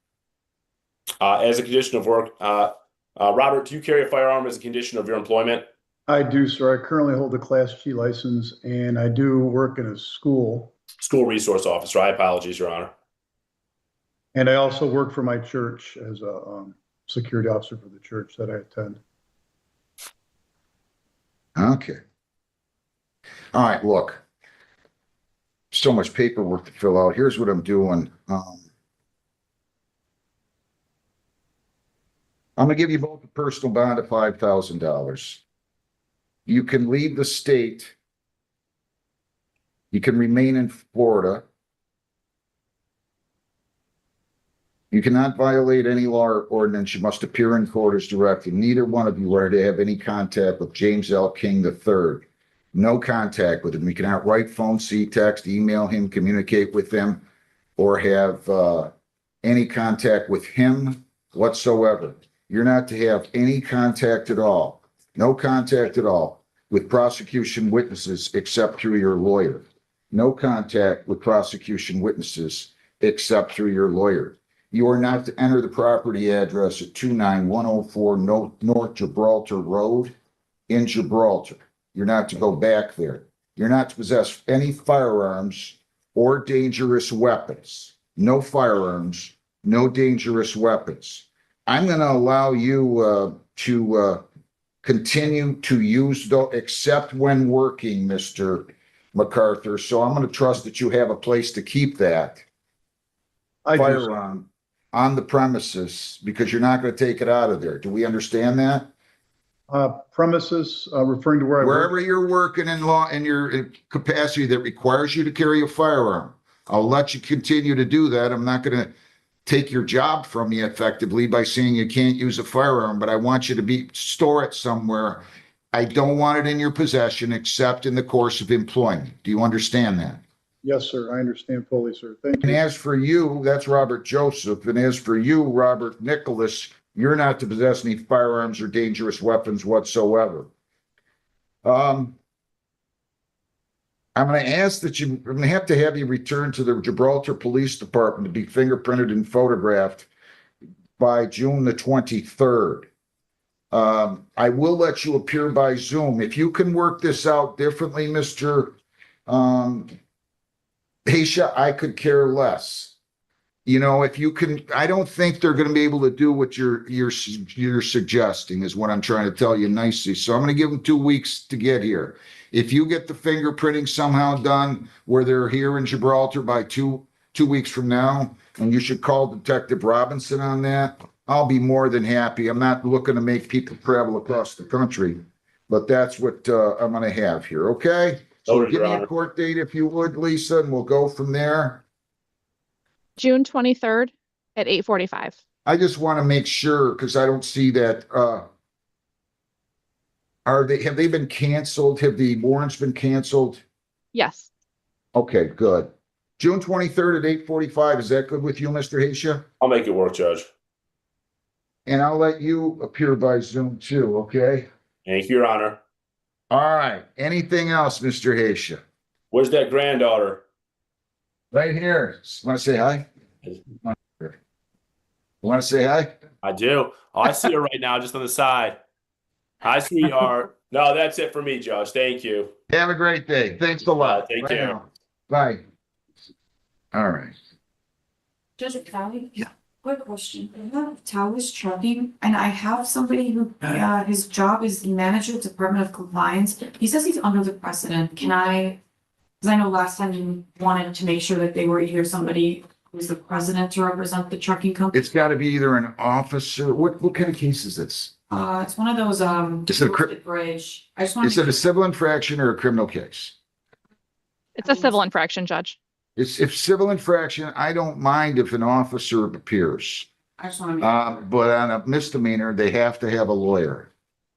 As a condition of work, Robert, do you carry a firearm as a condition of your employment? I do, sir. I currently hold a Class G license, and I do work in a school. School resource officer. I apologize, Your Honor. And I also work for my church as a security officer for the church that I attend. Okay. All right, look. So much paperwork to fill out. Here's what I'm doing. I'm going to give you both a personal bond of $5,000. You can leave the state. You can remain in Florida. You cannot violate any law or ordinance. You must appear in court as directed. Neither one of you are to have any contact with James L. King III. No contact with him. You cannot write, phone, see, text, email him, communicate with him, or have any contact with him whatsoever. You're not to have any contact at all. No contact at all with prosecution witnesses except through your lawyer. No contact with prosecution witnesses except through your lawyer. You are not to enter the property address at 29104 North Gibraltar Road in Gibraltar. You're not to go back there. You're not to possess any firearms or dangerous weapons. No firearms, no dangerous weapons. I'm going to allow you to continue to use those, except when working, Mr. MacArthur. So I'm going to trust that you have a place to keep that firearm on the premises, because you're not going to take it out of there. Do we understand that? Premises, referring to where I work. Wherever you're working in law, in your capacity that requires you to carry a firearm. I'll let you continue to do that. I'm not gonna take your job from you effectively by saying you can't use a firearm, but I want you to store it somewhere. I don't want it in your possession except in the course of employment. Do you understand that? Yes, sir. I understand fully, sir. Thank And you. as for you, that's Robert Joseph. And as for you, Robert Nicholas, you're not to possess any firearms or dangerous weapons whatsoever. I'm going to ask that I'm going to have you return to the Gibraltar Police Department to be fingerprinted and photographed by June the 23rd. I will let you appear by Zoom. If you can work this out differently, Mr. Haysha, I could care less. You know, if you can, I don't think they're going to be able to do what you're suggesting is what I'm trying to tell you nicely. So I'm going to give them 2 weeks to get here. If you get the fingerprinting somehow done where they're here in Gibraltar by two weeks from now, and you should call Detective Robinson on that, I'll be more than happy. I'm not looking to make people travel across the country, but that's what I'm going to have here. Okay. So Noted, give Your me a Honor. court date if you would, Lisa, and we'll go from there. June 23rd at 8:45. I just want to make sure because I don't see that. Have they been canceled? Have the warrants been canceled? Yes. Okay, good. June 23rd at 8:45. Is that good with you, Mr. Haysha? I'll make it work, Judge. And I'll let you appear by Zoom too, okay? Thank you, Your Honor. All right. Anything else, Mr. Haysha? Where's that granddaughter? Right here. Want to say hi? Want to say hi? I do. Oh, I see her right now, just on the side. Hi, sweetheart. No, that's it for me, Judge. Thank you. Have a great day. Thanks a lot. Take Bye care. now. Bye. All right. Judge Crowley? Yeah. Quick question. I have Towers Trucking and I have somebody who, his job is the manager, Department of Compliance. He says he's under the precedent. Can I, because I know last time you wanted to make sure that they were either somebody who's the president to represent the trucking company. It's got to be either an officer. What kind of case is this? It's one of those, Is it a roasted bridge. I just want Is it a civil infraction or a criminal case? It's a civil infraction, Judge. If civil infraction, I don't mind if an officer appears. I just want to. But on a misdemeanor, they have to have a lawyer.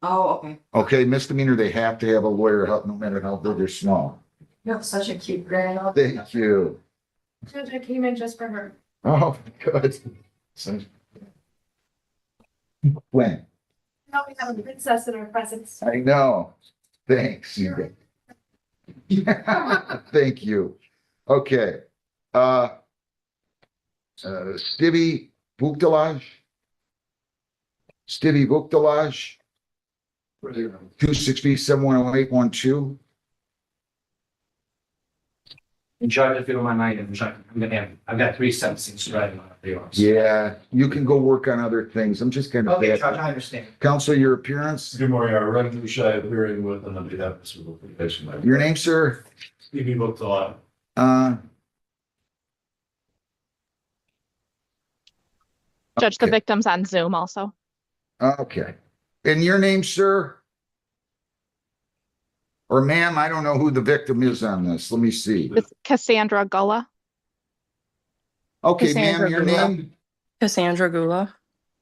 Oh, okay. Okay, misdemeanor, they have to have a lawyer, no matter how big or small. You have such a cute granddaughter. Thank you. Judge, I came in just for her. Oh, good. When? Now we have a princess in our presence. I know. Thanks. Thank you. Okay. Stevie Buktalaj. 260-710812. In charge, if you don't mind, I've got 3 sentencing straight. Yeah, you can go work on other things. I'm just kind of Okay, bad. Judge, I understand. Counsel, your appearance. Good morning, our revenue shy appearing with and on behalf of civil litigation. Your name, sir? Stevie booked a lot. Judge, the Okay. victim's on Zoom also. Okay. And your name, sir? Or ma'am, I don't know who the victim is on this. Let me see. It's Cassandra Gullah. Okay, ma'am, Cassandra your Gula. name? Cassandra Gula.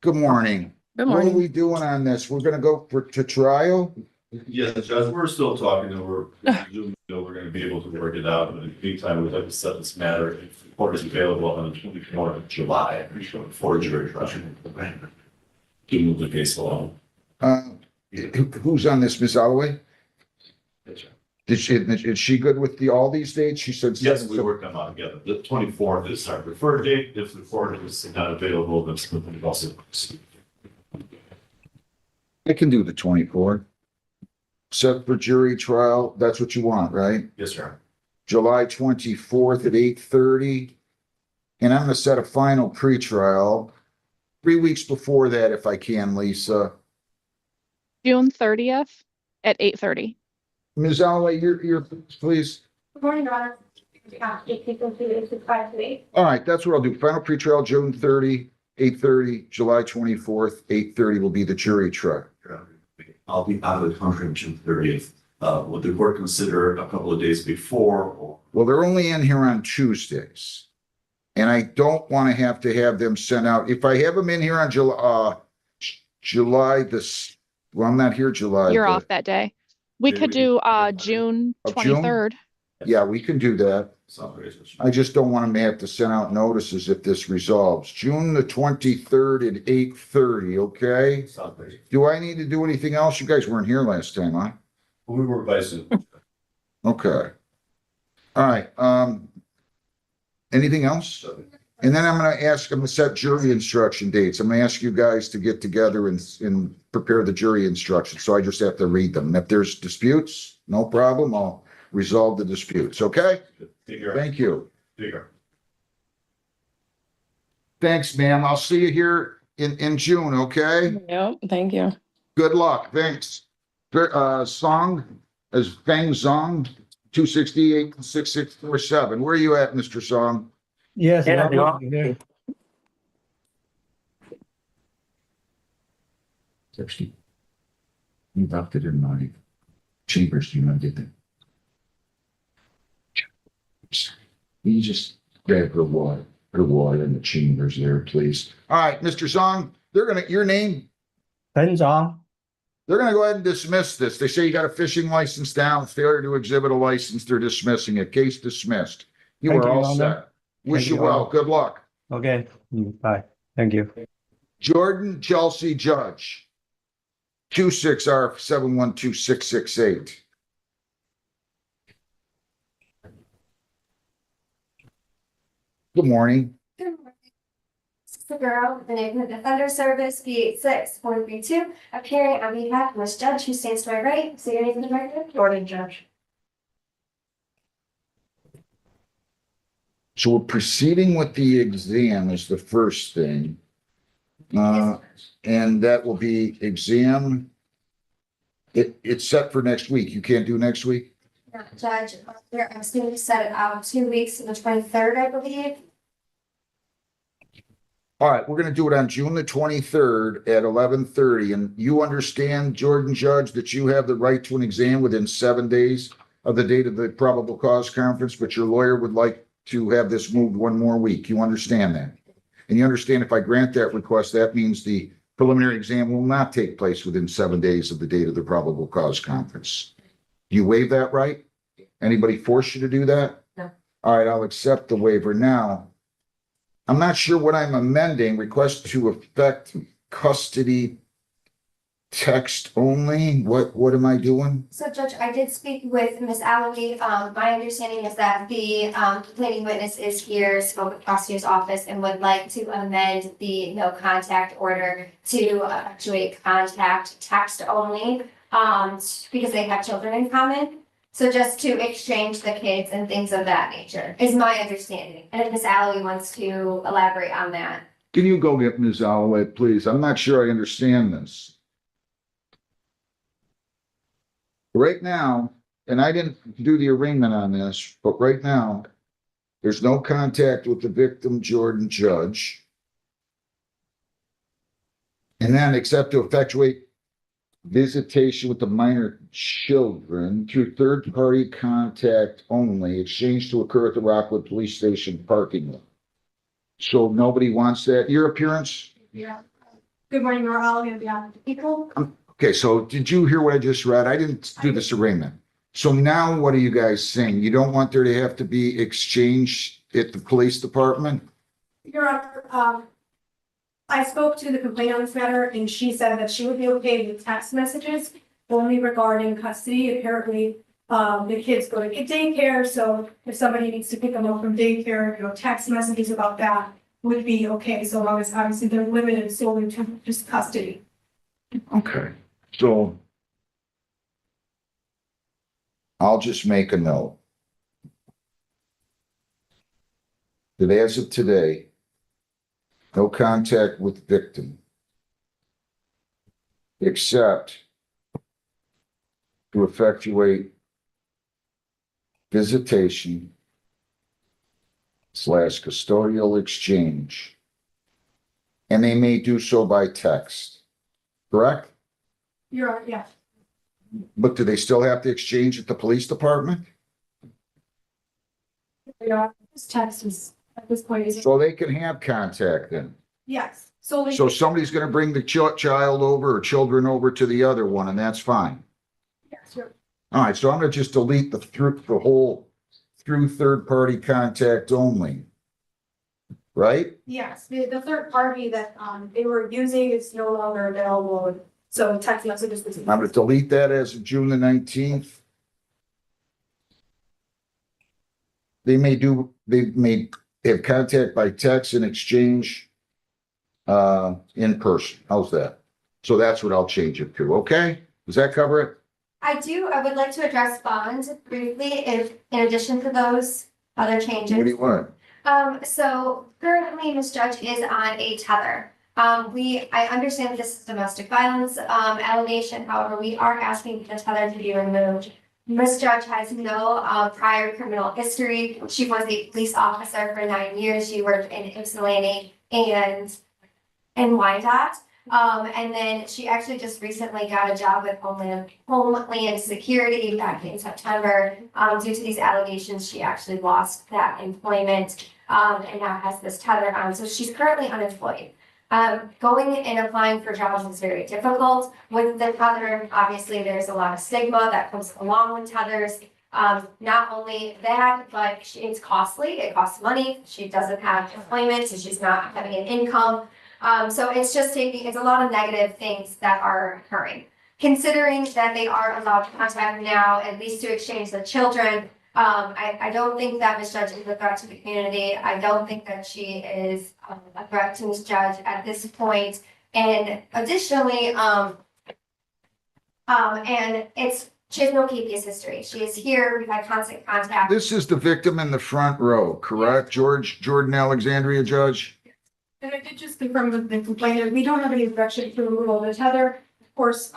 Good morning. Good What are morning. we doing on this? We're gonna go to trial? Yes, Judge, we're still talking and we're gonna be able to work it out, but in the meantime, we'd like to set this matter if the court is available on the 24th of July, for a jury trial. To move the case along. Who's on this, Ms. Holloway? Yes, sir. Is she good with all these dates? She said. Yes, seven, we so- worked them out together. The 24th is our preferred date. If the court is not available, then we also. I can do the 24th. Set for jury trial. That's what you want, right? Yes, sir. July 24th at 8:30. And I'm gonna set a final pretrial 3 weeks before that if I can, Lisa. June 30th at 8:30. Ms. Holloway, you're, please. Good morning, Your Honor. Yeah, 8:55 All right, that's what I'll do. Final pretrial, June 30, 8:30, July 24th, 8:30 will be the jury trial. I'll be out of the country on June 30th. Would the court consider a couple of days before or? Well, they're only in here on Tuesdays. And I don't want to have them sent out. If I have them in here on July this, well, I'm not here July. You're the- off that day. We Maybe could we do can- June Of June? 23rd. Yeah, we can do that. Sounds great. I just don't want them to have to send out notices if this resolves. June the 23rd at 8:30, okay? Sounds great. Do I need to do anything else? You guys weren't here last time, huh? We were by Zoom. Okay. All right, anything else? And then I'm gonna set jury instruction dates. I'm gonna ask you guys to get together and prepare the jury instructions, so I just have to read them. And if there's disputes, no problem, I'll resolve the disputes, okay? Take care. Thank you. Take care. Thanks, ma'am. I'll see you here in June, okay? Yep, thank you. Good luck. Thanks. Song is Feng Zong, 268-6647. Where are you at, Mr. Song? Yes. You left it in my chambers. Do you not get that? You just grab her water in the chambers there, please. All right, Mr. Song, your name? Fen Zong. They're gonna go ahead and dismiss this. They say you got a fishing license down, failure to exhibit a license, they're dismissing it. Case dismissed. You Thank are you, all Your Honor. set. Wish Thank you you, well. Honor. Good luck. Okay, bye. Thank you. Jordan Chelsea Judge, 26R712668. Good morning. Good morning. Girl, the Neighborhood Defender Service, B86-432, appearing on behalf of Ms. Judge, who stands to my right. So your name for the record? Jordan Judge. So we're proceeding with the exam is the first thing. And that will be exam. It's set for next week. You can't do next week? No, Judge, we're asking to set it out 2 weeks to the 23rd, I believe. All right, we're gonna do it on June the 23rd at 11:30. And you understand, Jordan Judge, that you have the right to an exam within 7 days of the date of the probable cause conference, but your lawyer would like to have this moved 1 more week. You understand that? And you understand if I grant that request, that means the preliminary exam will not take place within 7 days of the date of the probable cause conference. Do you waive that right? Anybody force you to do that? No. All right, I'll accept the waiver. Now, I'm not sure what I'm amending. Request to affect custody text only. What am I doing? So Judge, I did speak with Ms. Alloway. My understanding is that the complaining witness is here, spoke with the prosecutor's office and would like to amend the no contact order to effectuate contact text only, because they have children in common. So just to exchange the kids and things of that nature is my understanding. And if Ms. Alloway wants to elaborate on that. Can you go get Ms. Alloway, please? I'm not sure I understand this. Right now, and I didn't do the arraignment on this, but right now, there's no contact with the victim, Jordan Judge. And then except to effectuate visitation with the minor children through third-party contact only, exchange to occur at the Rockwood Police Station parking lot. So nobody wants that. Your appearance? Yeah. Good morning, we're all gonna be on the people. Okay, so did you hear what I just read? I didn't do this arraignment. So now what are you guys saying? You don't want there to have to be exchange at the police department? Your Honor, I spoke to the complainant on this matter and she said that she would be okay with text messages only regarding custody. Apparently, the kids go to daycare, so if somebody needs to pick them up from daycare, text messages about that would be okay, so long as obviously they're limited solely to just custody. Okay, so I'll just make a note that as of today, no contact with victim except to effectuate visitation / custodial exchange. And they may do so by text, correct? You're right, yeah. But do they still have to exchange at the police department? You know, this text is, at this point, is, So they can have contact then? yes, so. So somebody's gonna bring the child over or children over to the other one, and that's fine. Yes, you're- All right, so I'm gonna just delete the whole through third-party contact only. Right? Yes, the third party that, they were using is no longer available, so text messages. I'm gonna delete that as of June the 19th. They may have contact by text and exchange in person. How's that? So that's what I'll change it to, okay? Does that cover it? I would like to address bonds briefly, if, in addition to those other changes. What do you want? So currently Ms. Judge is on a tether. I understand that this is domestic violence, allegation, however, we are asking the tether to be removed. Ms. Judge has no, prior criminal history. She was a police officer for 9 years. She worked in Ypsilanti and in Wyandotte. And then she actually just recently got a job with Homeland Security back in September. Due to these allegations, she actually lost that employment, and now has this tether on. So she's currently unemployed. Going and applying for jobs is very difficult with the tether. Obviously, there's a lot of stigma that comes along with tethers. Not only that, but it's costly. It costs money. She doesn't have employment, so she's not having an income. So it's a lot of negative things that are occurring. Considering that they are allowed to contact now, at least to exchange the children, I don't think that Ms. Judge is a threat to the community. I don't think that she is a threat to Ms. Judge at this point. And additionally, she has no previous history. She is here. We've had constant contact. This is the victim in the front row, correct? Jordan Alexandria, Judge? And I did just confirm with the complainant, we don't have any objection to removal of the tether. Of course,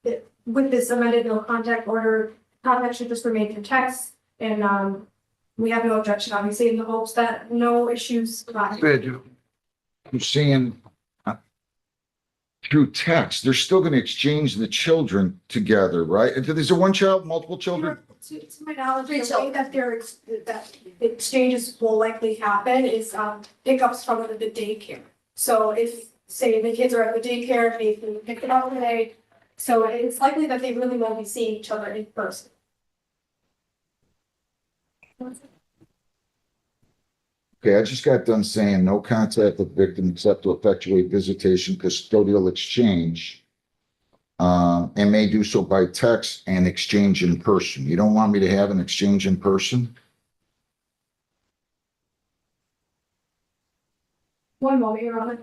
with this amended no contact order, contact should just remain through text. And, we have no objection, obviously, in the hopes that no issues. Good. I'm seeing through text, they're still gonna exchange the children together, right? Is there one child, multiple children? To my knowledge, the way that that exchanges will likely happen is, pickups from the daycare. So if, say, the kids are at the daycare, they can pick them up today. So it's likely that they really won't be seeing each other in person. Okay, I just got done saying no contact with victim except to effectuate visitation, custodial exchange. And may do so by text and exchange in person. You don't want me to have an exchange in person? One moment, Your Honor.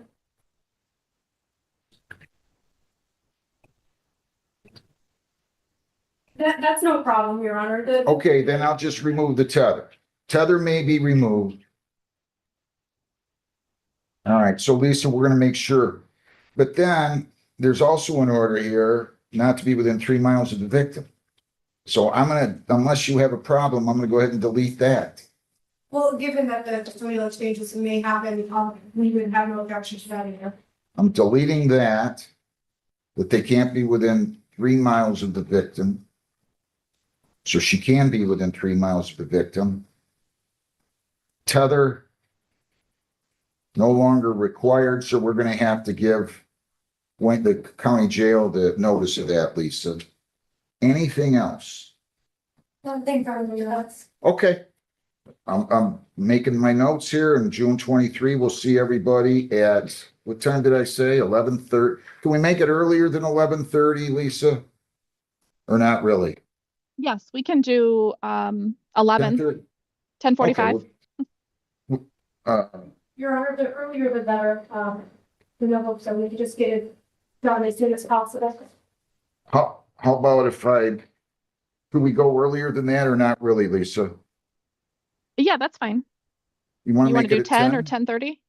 That's no problem, Your Honor. Okay, then I'll just remove the tether. Tether may be removed. All right, so Lisa, we're gonna make sure. But then there's also an order here not to be within 3 miles of the victim. So unless you have a problem, I'm gonna go ahead and delete that. Well, given that the custodial exchanges may happen, we would have no objection to that either. I'm deleting that they can't be within 3 miles of the victim. So she can be within 3 miles of the victim. Tether no longer required, so we're gonna have to give the county jail the notice of that, Lisa. Anything else? Nothing from you, that's. Okay. I'm making my notes here, and June 23, we'll see everybody at, what time did I say? 11:30. Can we make it earlier than 11:30, Lisa? Or not really? Yes, we can do 11, 10:30? 10:45. Okay, Your Honor, the earlier the better, in the hopes that we could just get it done as soon as possible. how about could we go earlier than that or not really, Lisa? Yeah, that's fine. You want You to want make to it do at 10 or 10? 10:30?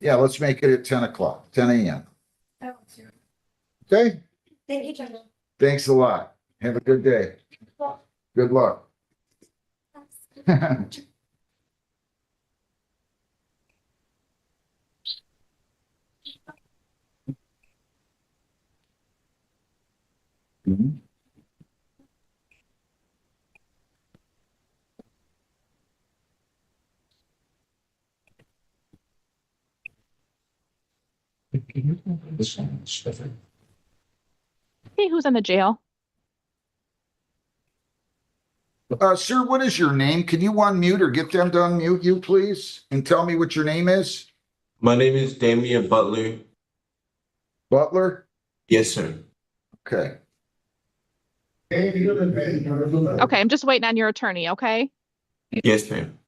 Yeah, let's make it at 10 o'clock, 10 a.m. Okay, Thank you, Judge. thanks a lot. Have a good day. Good luck. Mhm. Hey, who's in the jail? Sir, what is your name? Can you unmute or get them to unmute you, please? And tell me what your name is? My name is Damian Butler. Butler? Yes, sir. Okay. Okay, I'm just waiting on your attorney, okay? Yes, ma'am.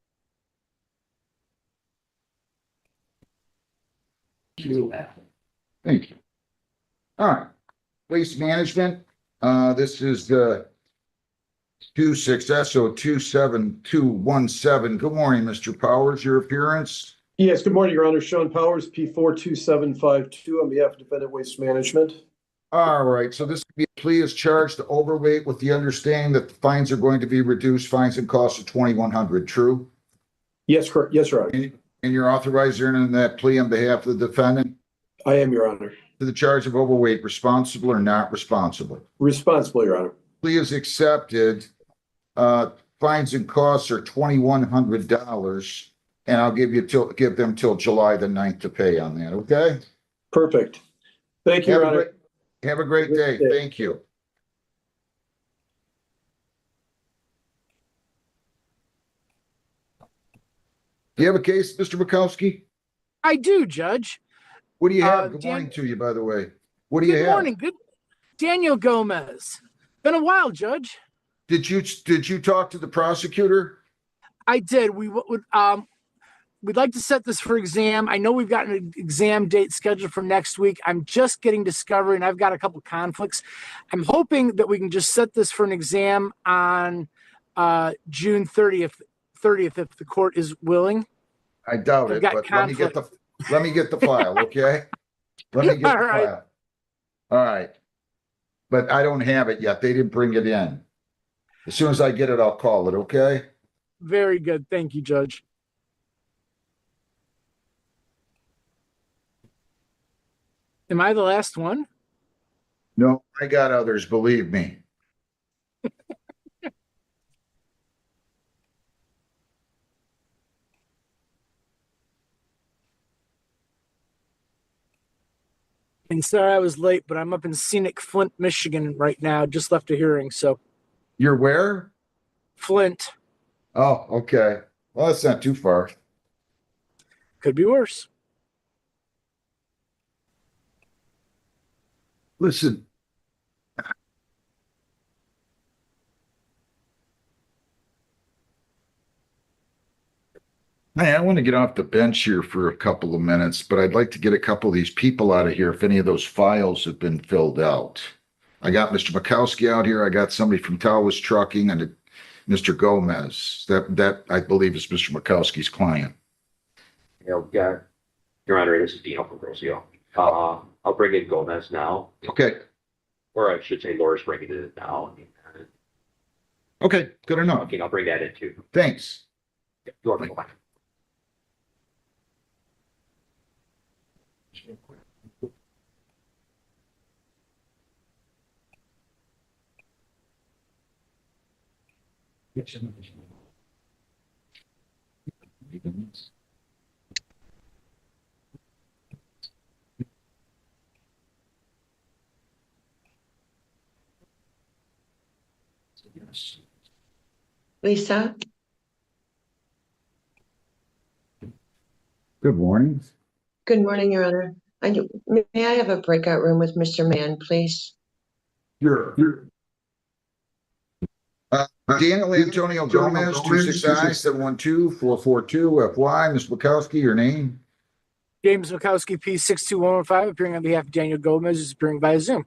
Thank you. All right. Waste management. This is 26SO27217. Good morning, Mr. Powers. Your appearance? Yes, good morning, Your Honor. Sean Powers, P42752 on behalf of Defendant Waste Management. All right. So this could be a plea is charged to overweight with the understanding that the fines are going to be reduced. Fines and costs of $2,100. True? Yes, correct. Yes, Your Honor. And you're authorized in that plea on behalf of the defendant? I am, Your Honor. To the charge of overweight, responsible or not responsible? Responsible, Your Honor. Plea is accepted. Fines and costs are $2,100, and I'll give them till July the 9th to pay on that. Okay. Perfect. Thank you, Your Honor. Have a great day. Thank you. Do you have a case, Mr. Bukowski? I do, Judge. What do you have? Good morning to you, by the way. What do you have? Good morning. Good. Daniel Gomez. Been a while, Judge. Did you talk to the prosecutor? I did. We'd like to set this for exam. I know we've got an exam date scheduled for next week. I'm just getting discovery, and I've got a couple conflicts. I'm hoping that we can just set this for an exam on June 30th, if the court is willing. I doubt it, but let me get the file, okay? Let me get the file. All right. But I don't have it yet. They didn't bring it in. As soon as I get it, I'll call it, okay? Very good. Thank you, Judge. Am I the last one? No, I got others, believe me. And sorry I was late, but I'm up in scenic Flint, Michigan right now. Just left a hearing, so. You're where? Flint. Oh, okay. Well, that's not too far. Could be worse. Listen. Hey, I want to get off the bench here for a couple of minutes, but I'd like to get a couple of these people out of here if any of those files have been filled out. I got Mr. Bukowski out here. I got somebody from Tawas Trucking and Mr. Gomez. That I believe is Mr. Bukowski's client. Yeah, Your Honor, this is Dino from Rocio. I'll bring in Gomez now. Okay. Or I should say Laura's bringing it in now. Okay, good enough. Okay, I'll bring that in too. Thanks. You're welcome. Lisa? Good morning. Good morning, Your Honor. May I have a breakout room with Mr. Mann, please? Sure. Daniel Antonio Gomez, 26I-712-442-FY. Ms. Bukowski, your name? James Mikowski, P62115, appearing on behalf of Daniel Gomez, is appearing via Zoom.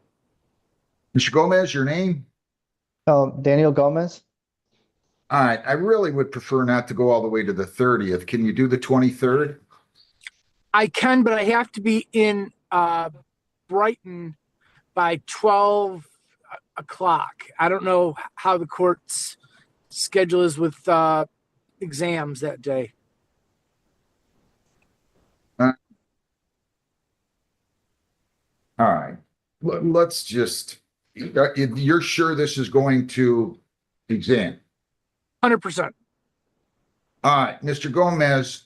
Mr. Gomez, your name? Daniel Gomez. All right. I really would prefer not to go all the way to the 30th. Can you do the 23rd? I can, but I have to be in Brighton by 12 o'clock. I don't know how the court's schedule is with exams that day. All right. Let's just, You're sure this is going to exam? 100%. All right, Mr. Gomez,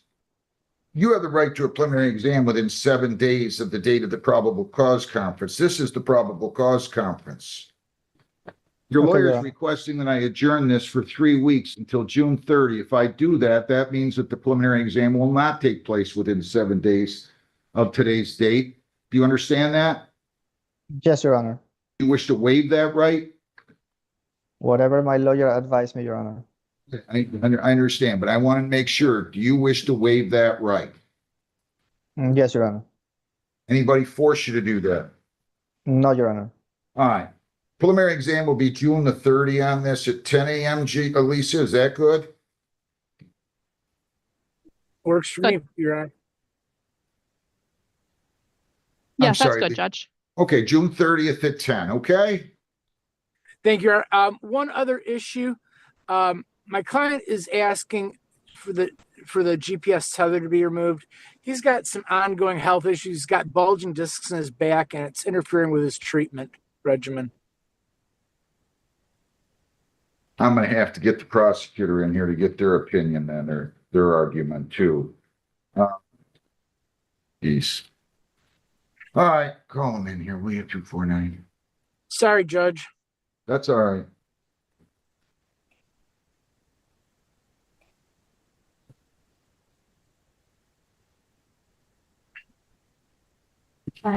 you have the right to a preliminary exam within 7 days of the date of the probable cause conference. This is the probable cause conference. Your Okay, lawyer is yeah. requesting that I adjourn this for 3 weeks until June 30. If I do that, that means that the preliminary exam will not take place within 7 days of today's date. Do you understand that? Yes, Your Honor. You wish to waive that right? Whatever my lawyer advised me, Your Honor. I understand, but I want to make sure, do you wish to waive that right? Yes, Your Honor. Anybody force you to do that? No, Your Honor. All right. Preliminary exam will be June the 30th on this at 10 a.m. Alicia, is that good? Works for me, Your Honor. Yes, that's sorry, good, Judge. Okay, June 30th at 10, okay? Thank you, Your Honor. One other issue. My client is asking for the GPS tether to be removed. He's got some ongoing health issues. He's got bulging discs in his back, and it's interfering with his treatment regimen. I'm going to have to get the prosecutor in here to get their opinion then, their argument too. Geez. All right, call him in here. We have 249. Sorry, Judge. That's all right.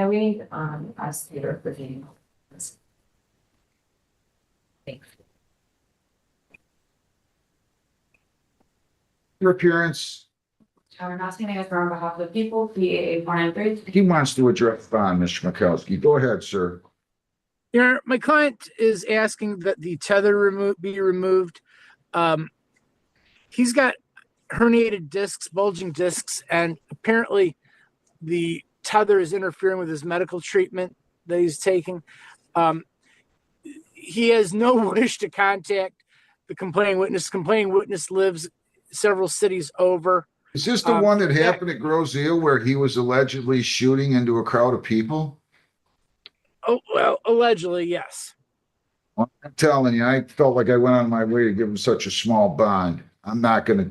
We need, us here for the. Thanks. Your appearance, We're not saying it on behalf of the people, PA 493. he wants to address bond, Mr. Mikowski. Go ahead, sir. Your Honor, my client is asking that the tether be removed. He's got herniated discs, bulging discs, and apparently the tether is interfering with his medical treatment that he's taking. He has no wish to contact the complaining witness. Complaining witness lives several cities over. Is this the one that happened at Groseal where he was allegedly shooting into a crowd of people? Oh, well, allegedly, yes. I'm telling you, I felt like I went on my way to give him such a small bond. I'm not going to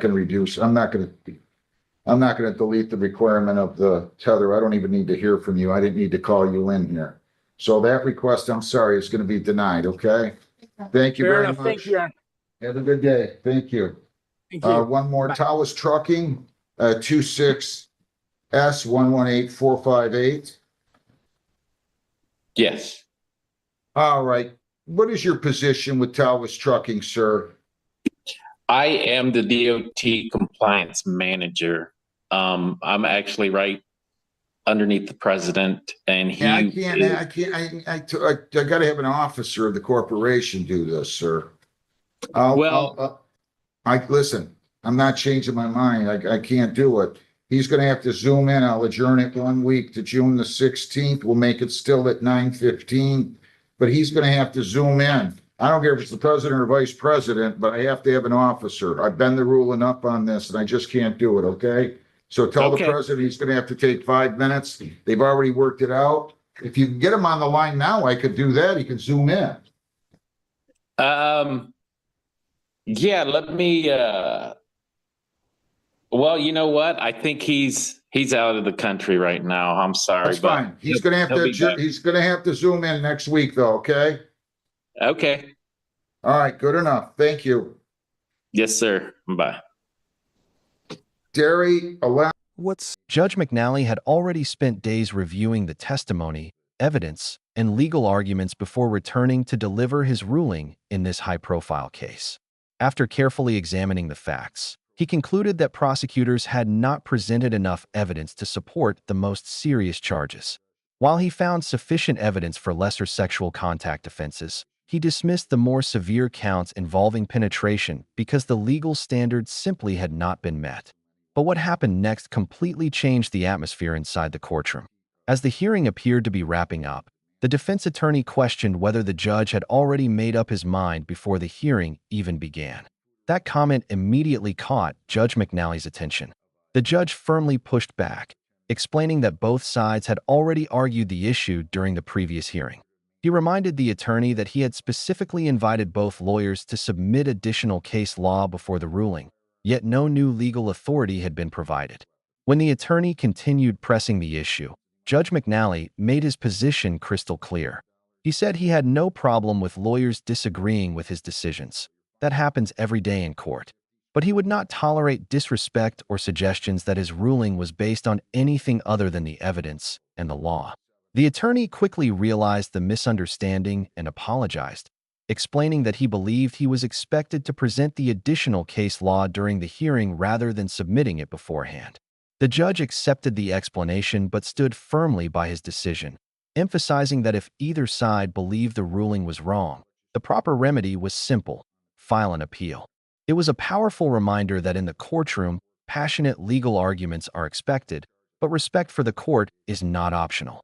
reduce. I'm not going to delete the requirement of the tether. I don't even need to hear from you. I didn't need to call you in here. So that request, I'm sorry, is going to be denied. Okay. Thank you Fair very enough. much. Thank you, Your Honor. Have a good day. Thank you. Thank you. One more, Bye. Tawas Trucking, 26S118458. Yes. All right. What is your position with Tawas Trucking, sir? I am the DOT compliance manager. I'm actually right underneath the president, and he. I got to have an officer of the corporation do this, sir. Listen, I'm not changing my mind. I can't do it. He's going to have to zoom in. I'll adjourn it 1 week to June the 16th. We'll make it still at 9:15, but he's going to have to zoom in. I don't care if it's the president or vice president, but I have to have an officer. I've been the ruling up on this and I just can't do it. Okay. So tell the president he's going to have to take 5 minutes. They've already worked it out. If you can get him on the line now, I could do that. He can zoom in. Yeah, let me, well, you know what? I think he's out of the country right now. I'm sorry. That's fine. He's going to have to zoom in next week though. Okay. Okay. All right. Good enough. Thank you. Yes, sir. Bye. Derry, Judge McNally had already spent days reviewing the testimony, evidence, and legal arguments before returning to deliver his ruling in this high-profile case. After carefully examining the facts, he concluded that prosecutors had not presented enough evidence to support the most serious charges. While he found sufficient evidence for lesser sexual contact offenses, he dismissed the more severe counts involving penetration because the legal standards simply had not been met. But what happened next completely changed the atmosphere inside the courtroom. As the hearing appeared to be wrapping up, the defense attorney questioned whether the judge had already made up his mind before the hearing even began. That comment immediately caught Judge McNally's attention. The judge firmly pushed back, explaining that both sides had already argued the issue during the previous hearing. He reminded the attorney that he had specifically invited both lawyers to submit additional case law before the ruling, yet no new legal authority had been provided. When the attorney continued pressing the issue, Judge McNally made his position crystal clear. He said he had no problem with lawyers disagreeing with his decisions. That happens every day in court. But he would not tolerate disrespect or suggestions that his ruling was based on anything other than the evidence and the law. The attorney quickly realized the misunderstanding and apologized, explaining that he believed he was expected to present the additional case law during the hearing rather than submitting it beforehand. The judge accepted the explanation but stood firmly by his decision, emphasizing that if either side believed the ruling was wrong, the proper remedy was simple: file an appeal. It was a powerful reminder that in the courtroom, passionate legal arguments are expected, but respect for the court is not optional.